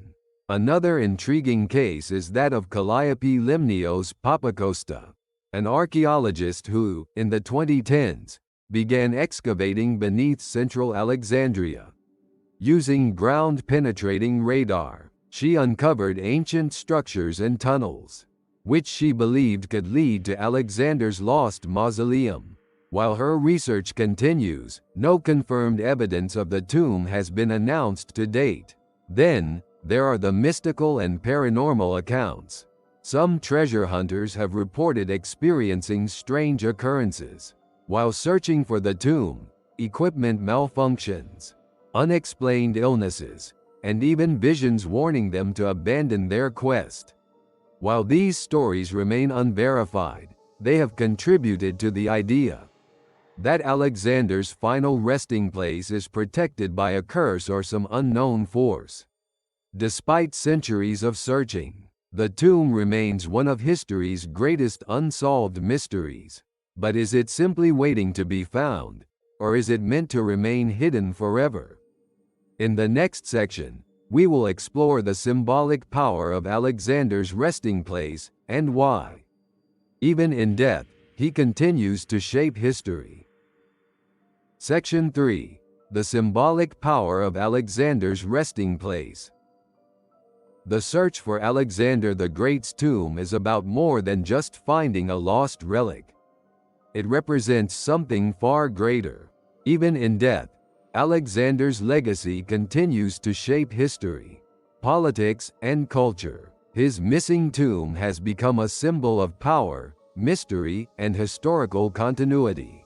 S1: Another intriguing case is that of Calliope Limnios Papacosta, an archaeologist who, in the 2010s, began excavating beneath central Alexandria. Using ground-penetrating radar, she uncovered ancient structures and tunnels, which she believed could lead to Alexander's lost mausoleum. While her research continues, no confirmed evidence of the tomb has been announced to date. Then, there are the mystical and paranormal accounts. Some treasure hunters have reported experiencing strange occurrences while searching for the tomb, equipment malfunctions, unexplained illnesses, and even visions warning them to abandon their quest. While these stories remain unverified, they have contributed to the idea that Alexander's final resting place is protected by a curse or some unknown force. Despite centuries of searching, the tomb remains one of history's greatest unsolved mysteries. But is it simply waiting to be found, or is it meant to remain hidden forever? In the next section, we will explore the symbolic power of Alexander's resting place and why, even in death, he continues to shape history. Section 3. The symbolic power of Alexander's resting place. The search for Alexander the Great's tomb is about more than just finding a lost relic. It represents something far greater. Even in death, Alexander's legacy continues to shape history, politics, and culture. His missing tomb has become a symbol of power, mystery, and historical continuity,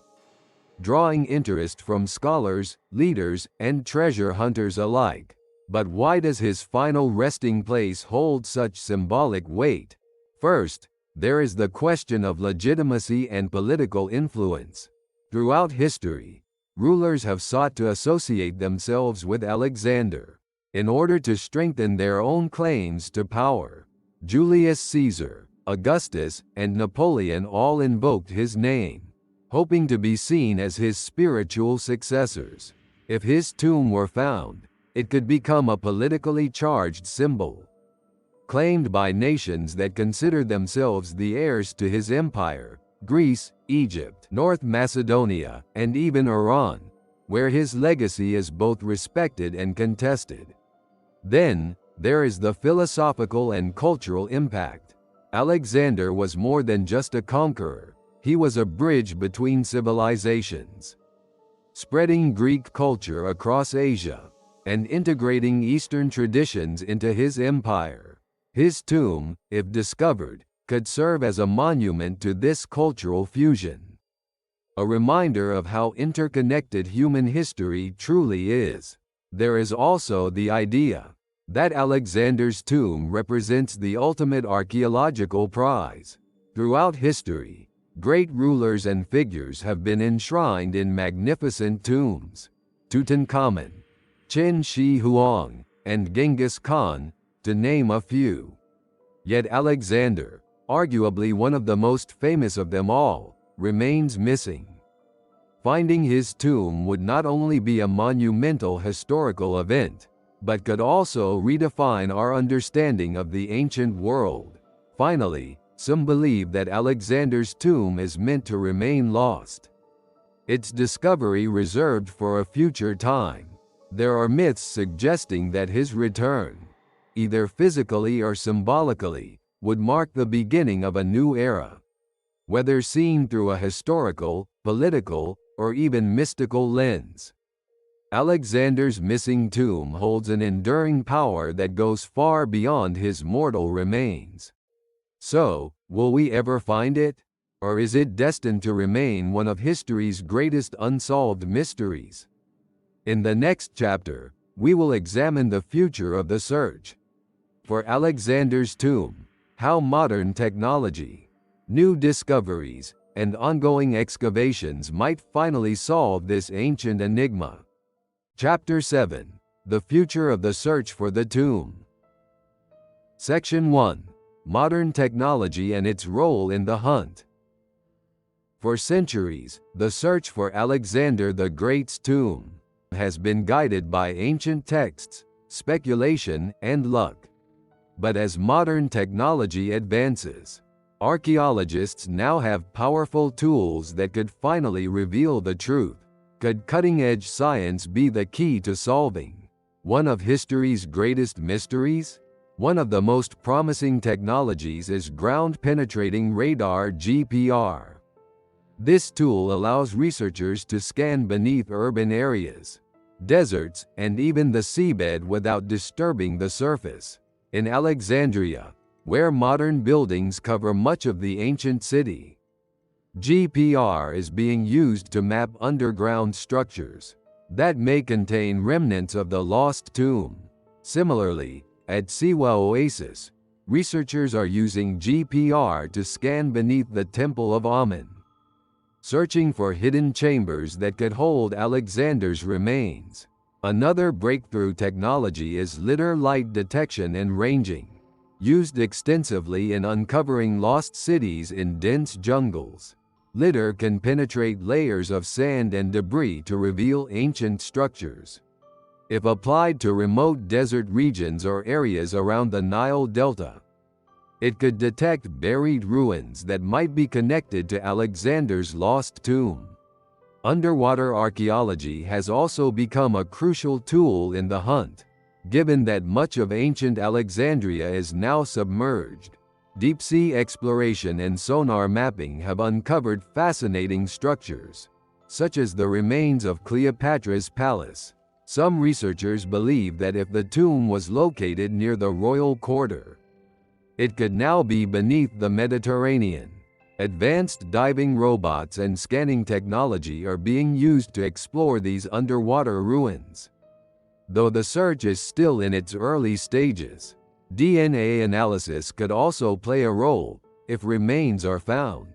S1: drawing interest from scholars, leaders, and treasure hunters alike. But why does his final resting place hold such symbolic weight? First, there is the question of legitimacy and political influence. Throughout history, rulers have sought to associate themselves with Alexander in order to strengthen their own claims to power. Julius Caesar, Augustus, and Napoleon all invoked his name, hoping to be seen as his spiritual successors. If his tomb were found, it could become a politically charged symbol, claimed by nations that consider themselves the heirs to his empire: Greece, Egypt, North Macedonia, and even Iran, where his legacy is both respected and contested. Then, there is the philosophical and cultural impact. Alexander was more than just a conqueror, he was a bridge between civilizations, spreading Greek culture across Asia and integrating Eastern traditions into his empire. His tomb, if discovered, could serve as a monument to this cultural fusion, a reminder of how interconnected human history truly is. There is also the idea that Alexander's tomb represents the ultimate archaeological prize. Throughout history, great rulers and figures have been enshrined in magnificent tombs. Tutankhamun, Qin Shi Huang, and Genghis Khan, to name a few. Yet Alexander, arguably one of the most famous of them all, remains missing. Finding his tomb would not only be a monumental historical event, but could also redefine our understanding of the ancient world. Finally, some believe that Alexander's tomb is meant to remain lost, its discovery reserved for a future time. There are myths suggesting that his return either physically or symbolically, would mark the beginning of a new era. Whether seen through a historical, political, or even mystical lens, Alexander's missing tomb holds an enduring power that goes far beyond his mortal remains. So, will we ever find it? Or is it destined to remain one of history's greatest unsolved mysteries? In the next chapter, we will examine the future of the search for Alexander's tomb, how modern technology, new discoveries, and ongoing excavations might finally solve this ancient enigma. Chapter 7: The Future of the Search for the Tomb. Section 1: Modern Technology and its Role in the Hunt. For centuries, the search for Alexander the Great's tomb has been guided by ancient texts, speculation, and luck. But as modern technology advances, archaeologists now have powerful tools that could finally reveal the truth. Could cutting-edge science be the key to solving one of history's greatest mysteries? One of the most promising technologies is ground-penetrating radar (GPR). This tool allows researchers to scan beneath urban areas, deserts, and even the seabed without disturbing the surface. In Alexandria, where modern buildings cover much of the ancient city, GPR is being used to map underground structures that may contain remnants of the lost tomb. Similarly, at Siwa Oasis, researchers are using GPR to scan beneath the Temple of Amun, searching for hidden chambers that could hold Alexander's remains. Another breakthrough technology is lidar light detection and ranging, used extensively in uncovering lost cities in dense jungles. Lidar can penetrate layers of sand and debris to reveal ancient structures. If applied to remote desert regions or areas around the Nile Delta, it could detect buried ruins that might be connected to Alexander's lost tomb. Underwater archaeology has also become a crucial tool in the hunt, given that much of ancient Alexandria is now submerged. Deep-sea exploration and sonar mapping have uncovered fascinating structures, such as the remains of Cleopatra's palace. Some researchers believe that if the tomb was located near the royal quarter, it could now be beneath the Mediterranean. Advanced diving robots and scanning technology are being used to explore these underwater ruins. Though the search is still in its early stages, DNA analysis could also play a role if remains are found.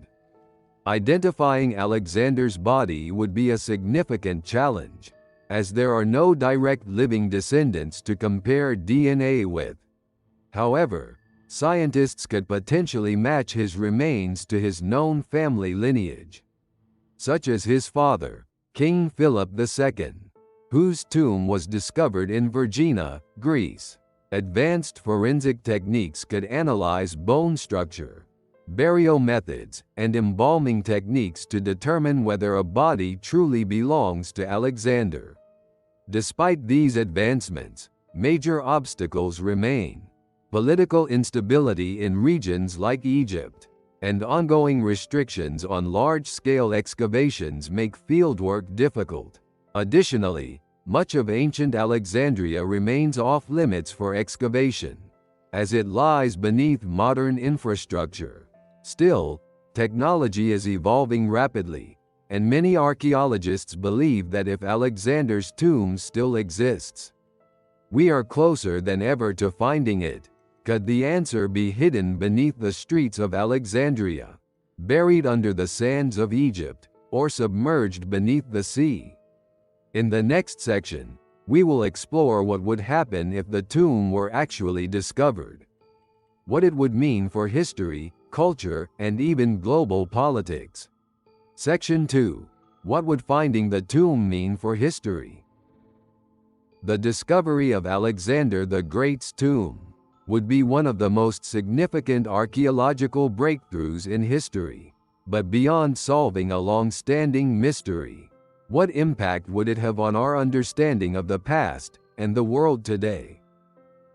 S1: Identifying Alexander's body would be a significant challenge, as there are no direct living descendants to compare DNA with. However, scientists could potentially match his remains to his known family lineage, such as his father, King Philip II, whose tomb was discovered in Vergina, Greece. Advanced forensic techniques could analyze bone structure, burial methods, and embalming techniques to determine whether a body truly belongs to Alexander. Despite these advancements, major obstacles remain. Political instability in regions like Egypt and ongoing restrictions on large-scale excavations make fieldwork difficult. Additionally, much of ancient Alexandria remains off-limits for excavation, as it lies beneath modern infrastructure. Still, technology is evolving rapidly, and many archaeologists believe that if Alexander's tomb still exists, we are closer than ever to finding it. Could the answer be hidden beneath the streets of Alexandria, buried under the sands of Egypt, or submerged beneath the sea? In the next section, we will explore what would happen if the tomb were actually discovered, what it would mean for history, culture, and even global politics. Section 2: What would finding the tomb mean for history? The discovery of Alexander the Great's tomb would be one of the most significant archaeological breakthroughs in history. But beyond solving a long-standing mystery, what impact would it have on our understanding of the past and the world today?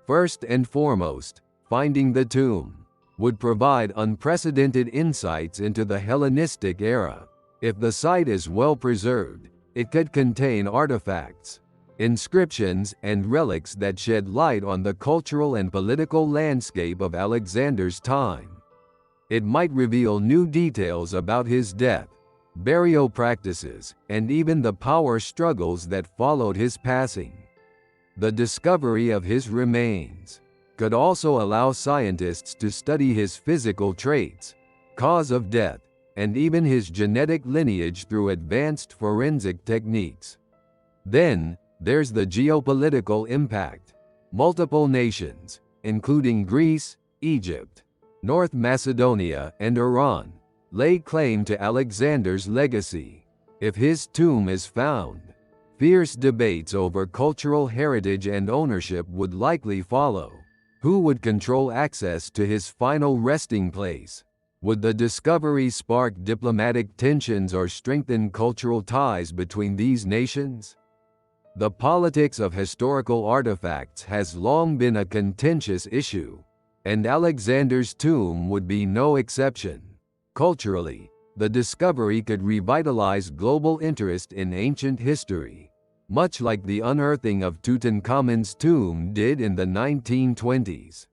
S1: First and foremost, finding the tomb would provide unprecedented insights into the Hellenistic era. If the site is well preserved, it could contain artifacts, inscriptions, and relics that shed light on the cultural and political landscape of Alexander's time. It might reveal new details about his death, burial practices, and even the power struggles that followed his passing. The discovery of his remains could also allow scientists to study his physical traits, cause of death, and even his genetic lineage through advanced forensic techniques. Then, there's the geopolitical impact. Multiple nations, including Greece, Egypt, North Macedonia, and Iran, lay claim to Alexander's legacy. If his tomb is found, fierce debates over cultural heritage and ownership would likely follow. Who would control access to his final resting place? Would the discovery spark diplomatic tensions or strengthen cultural ties between these nations? The politics of historical artifacts has long been a contentious issue, and Alexander's tomb would be no exception. Culturally, the discovery could revitalize global interest in ancient history, much like the unearthing of Tutankhamun's tomb did in the 1920s.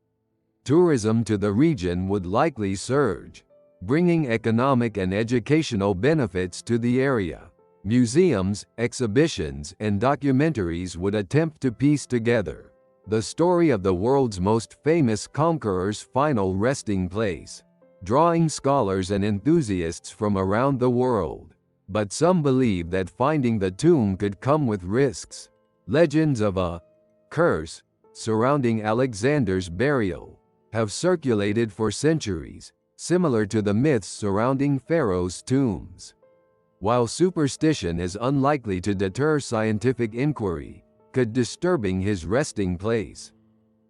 S1: Tourism to the region would likely surge, bringing economic and educational benefits to the area. Museums, exhibitions, and documentaries would attempt to piece together the story of the world's most famous conqueror's final resting place, drawing scholars and enthusiasts from around the world. But some believe that finding the tomb could come with risks. Legends of a curse surrounding Alexander's burial have circulated for centuries, similar to the myths surrounding pharaohs' tombs. While superstition is unlikely to deter scientific inquiry, could disturbing his resting place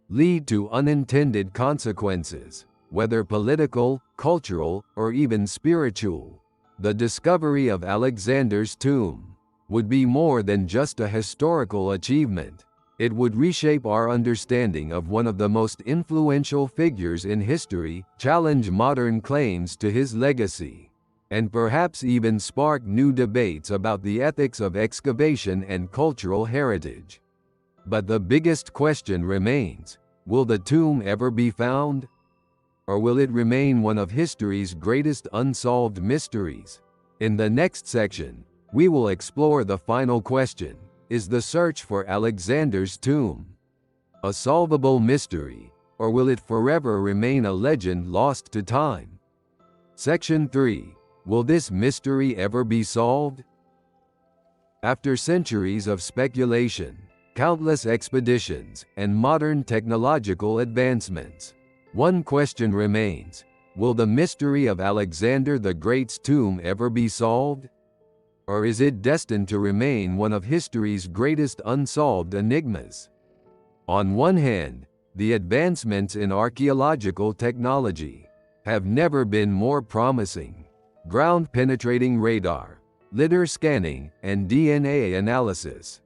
S1: lead to unintended consequences, whether political, cultural, or even spiritual? The discovery of Alexander's tomb would be more than just a historical achievement. It would reshape our understanding of one of the most influential figures in history, challenge modern claims to his legacy, and perhaps even spark new debates about the ethics of excavation and cultural heritage. But the biggest question remains: will the tomb ever be found? Or will it remain one of history's greatest unsolved mysteries? In the next section, we will explore the final question: is the search for Alexander's tomb a solvable mystery, or will it forever remain a legend lost to time? Section 3. Will this mystery ever be solved? After centuries of speculation, countless expeditions, and modern technological advancements, one question remains: will the mystery of Alexander the Great's tomb ever be solved? Or is it destined to remain one of history's greatest unsolved enigmas? On one hand, the advancements in archaeological technology have never been more promising. Ground-penetrating radar, litter scanning, and DNA analysis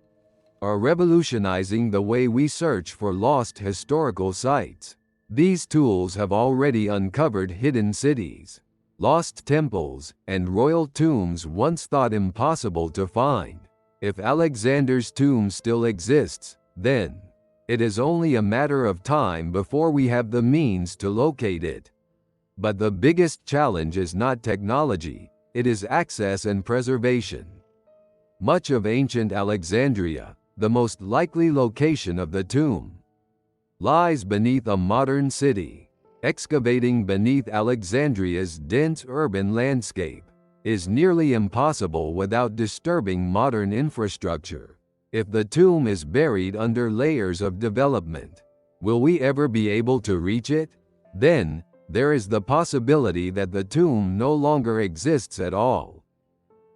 S1: are revolutionizing the way we search for lost historical sites. These tools have already uncovered hidden cities, lost temples, and royal tombs once thought impossible to find. If Alexander's tomb still exists, then it is only a matter of time before we have the means to locate it. But the biggest challenge is not technology, it is access and preservation. Much of ancient Alexandria, the most likely location of the tomb, lies beneath a modern city. Excavating beneath Alexandria's dense urban landscape is nearly impossible without disturbing modern infrastructure. If the tomb is buried under layers of development, will we ever be able to reach it? Then, there is the possibility that the tomb no longer exists at all.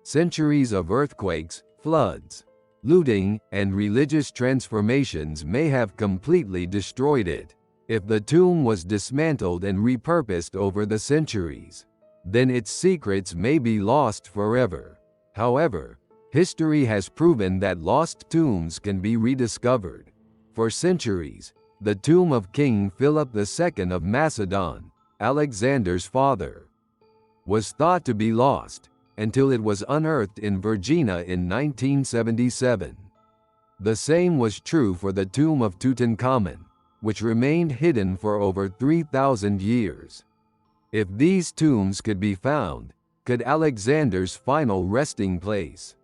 S1: Centuries of earthquakes, floods, looting, and religious transformations may have completely destroyed it. If the tomb was dismantled and repurposed over the centuries, then its secrets may be lost forever. However, history has proven that lost tombs can be rediscovered. For centuries, The tomb of King Philip II of Macedon, Alexander's father, was thought to be lost, until it was unearthed in Virginia in 1977. The same was true for the tomb of Tutankhamun, which remained hidden for over 3,000 years. If these tombs could be found, could Alexander's final resting place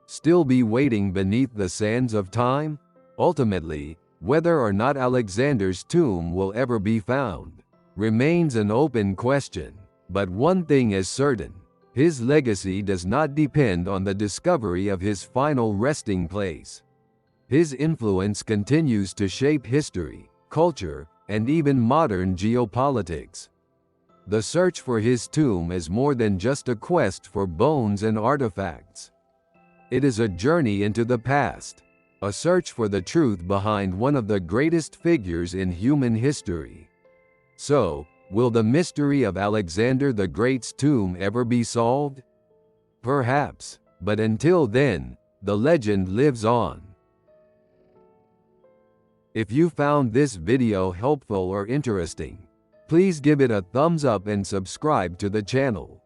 S1: still be waiting beneath the sands of time? Ultimately, whether or not Alexander's tomb will ever be found remains an open question. But one thing is certain: his legacy does not depend on the discovery of his final resting place. His influence continues to shape history, culture, and even modern geopolitics. The search for his tomb is more than just a quest for bones and artifacts. It is a journey into the past, a search for the truth behind one of the greatest figures in human history. So, will the mystery of Alexander the Great's tomb ever be solved? Perhaps, but until then, the legend lives on. If you found this video helpful or interesting, please give it a thumbs up and subscribe to the channel.